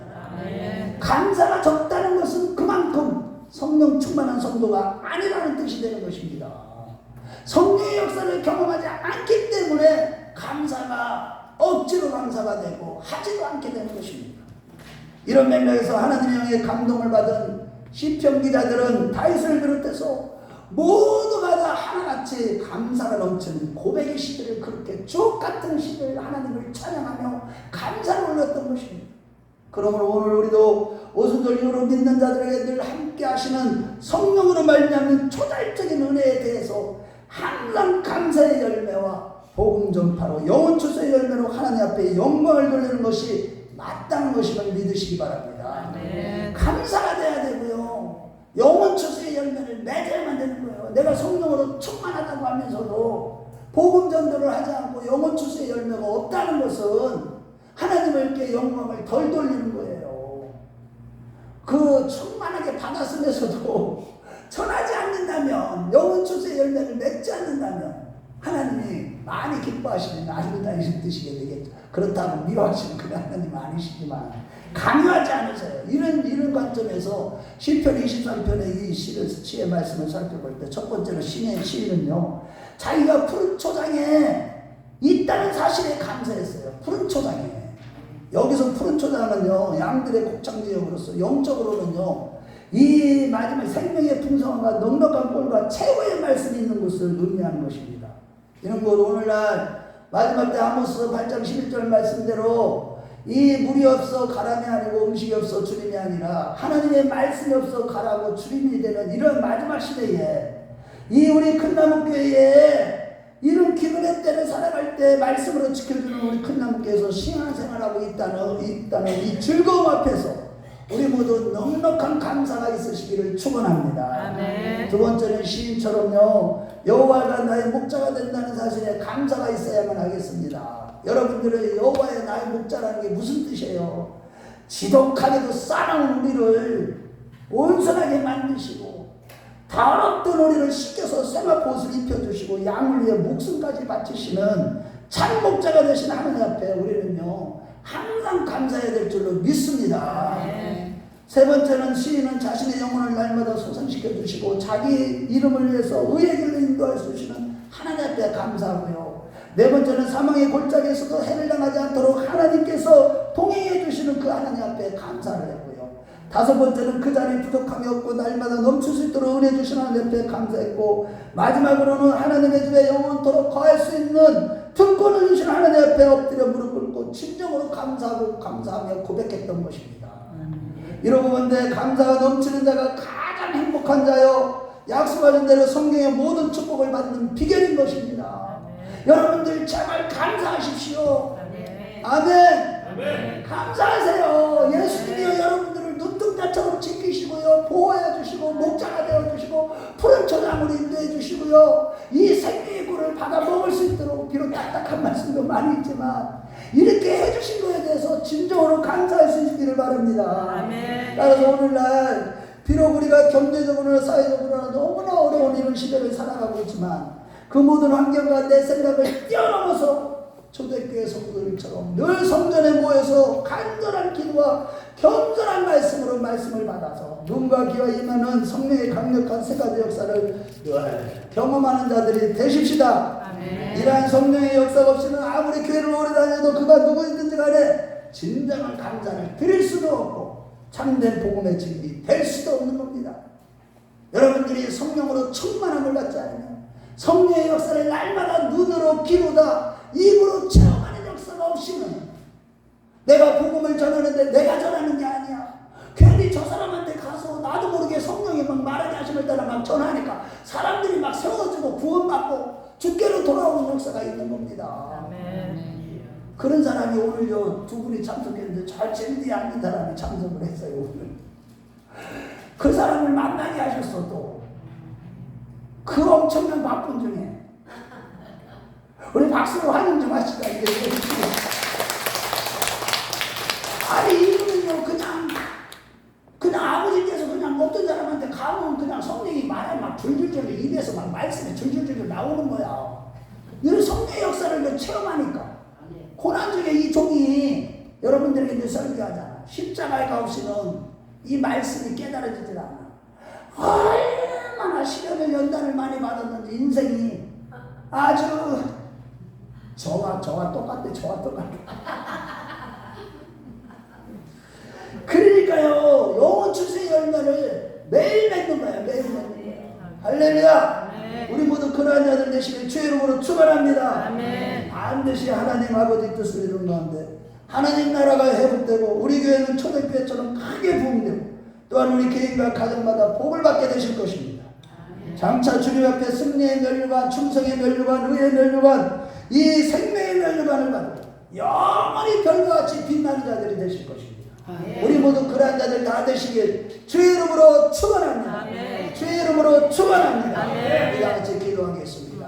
감사가 적다는 것은 그만큼 성령 충만한 성도가 아니라는 뜻이 되는 것입니다. 성령의 역사를 경험하지 않기 때문에 감사가 억지로 감사가 되고 하지도 않게 되는 것입니다. 이런 맥락에서 하나님의 영의 감동을 받은 시편 기자들은 다윗을 비롯해서 모두가 다 하나같이 감사가 넘치는 고백의 시대를 그렇게 주옥같은 시대를 하나님을 찬양하며 감사를 올렸던 것입니다. 그러므로 오늘 우리도 오순절 이후로 믿는 자들에게 늘 함께 하시는 성령으로 말미암는 초달적인 은혜에 대해서 항상 감사의 열매와 복음 전파로 영혼 추수의 열매로 하나님 앞에 영광을 돌리는 것이 마땅한 것임을 믿으시기 바랍니다. 감사가 돼야 되고요. 영혼 추수의 열매를 맺어야만 되는 거예요. 내가 성령으로 충만하다고 하면서도 복음 전도를 하지 않고 영혼 추수의 열매가 없다는 것은 하나님께 영광을 덜 돌리는 거예요. 그 충만하게 받았으면서도 전하지 않는다면, 영혼 추수의 열매를 맺지 않는다면 하나님이 많이 기뻐하시면 알고 다니시게 되겠죠. 그렇다고 미워하시는 그 하나님 아니시지만 강요하지 않으세요. 이런 관점에서 시편 23편의 이 시의 말씀을 살펴볼 때 첫 번째로 신의 시인은요, 자기가 푸른 초장에 있다는 사실에 감사했어요. 푸른 초장에. 여기서 푸른 초장은요, 양들의 곡창지역으로서 영적으로는요, 이 마지막 생명의 풍성함과 넉넉한 꼴과 최고의 말씀이 있는 것을 의미하는 것입니다. 이런 것 오늘날 마지막 때 아모스 8장 11절 말씀대로 이 물이 없어 가람이 아니고 음식이 없어 주님이 아니라 하나님의 말씀이 없어 가라고 주님이 되는 이런 마지막 시대에 이 우리 큰나무교회에 이런 기도의 때를 살아갈 때 말씀으로 지켜주는 우리 큰나무교회에서 신앙생활하고 있다는 이 즐거움 앞에서 우리 모두 넉넉한 감사가 있으시기를 축원합니다. 두 번째는 시인처럼요, 여호와가 나의 목자가 된다는 사실에 감사가 있어야만 하겠습니다. 여러분들의 여호와의 나의 목자라는 게 무슨 뜻이에요? 지독하게도 싸나운 우리를 온순하게 만드시고 더럽던 우리를 씻겨서 생화봇을 입혀주시고 양을 위해 목숨까지 바치시는 참 목자가 되신 하나님 앞에 우리는요 항상 감사해야 될 줄로 믿습니다. 세 번째는 시인은 자신의 영혼을 날마다 소생시켜 주시고 자기 이름을 위해서 의의 길로 인도할 수 있는 하나님 앞에 감사하고요. 네 번째는 사망의 골짜기에서도 해를 당하지 않도록 하나님께서 동행해 주시는 그 하나님 앞에 감사를 했고요. 다섯 번째는 그 자리에 부족함이 없고 날마다 넘칠 수 있도록 은혜 주시는 하나님 앞에 감사했고, 마지막으로는 하나님의 집에 영원토록 거할 수 있는 특권을 주신 하나님 앞에 엎드려 무릎 꿇고 진정으로 감사하고 감사하며 고백했던 것입니다. 이러고 본데 감사가 넘치는 자가 가장 행복한 자요, 약속하신 대로 성경의 모든 축복을 받는 비결인 것입니다. 여러분들 제발 감사하십시오. 아멘. 감사하세요. 예수님이여 여러분들을 눈동자처럼 지키시고요, 보호해 주시고 목자가 되어 주시고 푸른 초장으로 인도해 주시고요, 이 생명의 꿀을 받아 먹을 수 있도록, 비록 딱딱한 말씀도 많이 있지만 이렇게 해주신 것에 대해서 진정으로 감사할 수 있기를 바랍니다. 따라서 오늘날 비록 우리가 경제적으로나 사회적으로나 너무나 어려운 이런 시대를 살아가고 있지만 그 모든 환경과 내 생각을 뛰어넘어서 초대교회 성도들처럼 늘 성전에 모여서 간절한 기도와 겸손한 말씀으로 말씀을 받아서 눈과 귀와 임하는 성령의 강력한 세 가지 역사를 늘 경험하는 자들이 되십시다. 이러한 성령의 역사가 없이는 아무리 교회를 오래 다녀도 그가 누구든지 간에 진정한 감사를 드릴 수도 없고 참된 복음의 증인이 될 수도 없는 겁니다. 여러분들이 성령으로 충만함을 받지 않으면 성령의 역사를 날마다 눈으로 귀로다 입으로 체험하는 역사가 없이는 내가 복음을 전하는데 내가 전하는 게 아니야. 괜히 저 사람한테 가서 나도 모르게 성령이 막 말하게 하심을 따라 막 전하니까 사람들이 막 세워지고 구원받고 주께로 돌아오는 역사가 있는 겁니다. 그런 사람이 오늘요 두 분이 참석했는데 잘 재밌지 않는 사람이 참석을 했어요 오늘. 그 사람을 만나게 하셨어 또. 그 엄청난 바쁜 중에 우리 박수로 환영 좀 하시다. 이게 아니 이분은요 그냥 아버지께서 그냥 어떤 사람한테 가면 그냥 성령이 말에 막 줄줄줄 입에서 막 말씀이 줄줄줄 나오는 거야. 이런 성령의 역사를 체험하니까 고난 중에 이 종이 여러분들에게 이제 설교하잖아. 십자가가 없이는 이 말씀이 깨달아지질 않아. 얼마나 시련을 연단을 많이 받았는지 인생이 아주 저와 똑같대. 그러니까요 영혼 출생 열매를 매일 맺는 거야. 매일 맺는 거야. 할렐루야. 우리 모두 그러한 자들 되시길 주의 이름으로 축원합니다. 아멘. 반드시 하나님 아버지 뜻을 이룬 가운데 하나님 나라가 회복되고 우리 교회는 초대교회처럼 크게 부흥되고 또한 우리 개인과 가정마다 복을 받게 되실 것입니다. 장차 주님 앞에 승리의 면류관, 충성의 면류관, 의의 면류관, 이 생명의 면류관을 받고 영원히 별과 같이 빛나는 자들이 되실 것입니다. 우리 모두 그러한 자들 다 되시길 주의 이름으로 축원합니다. 주의 이름으로 축원합니다. 우리 다 같이 기도하겠습니다.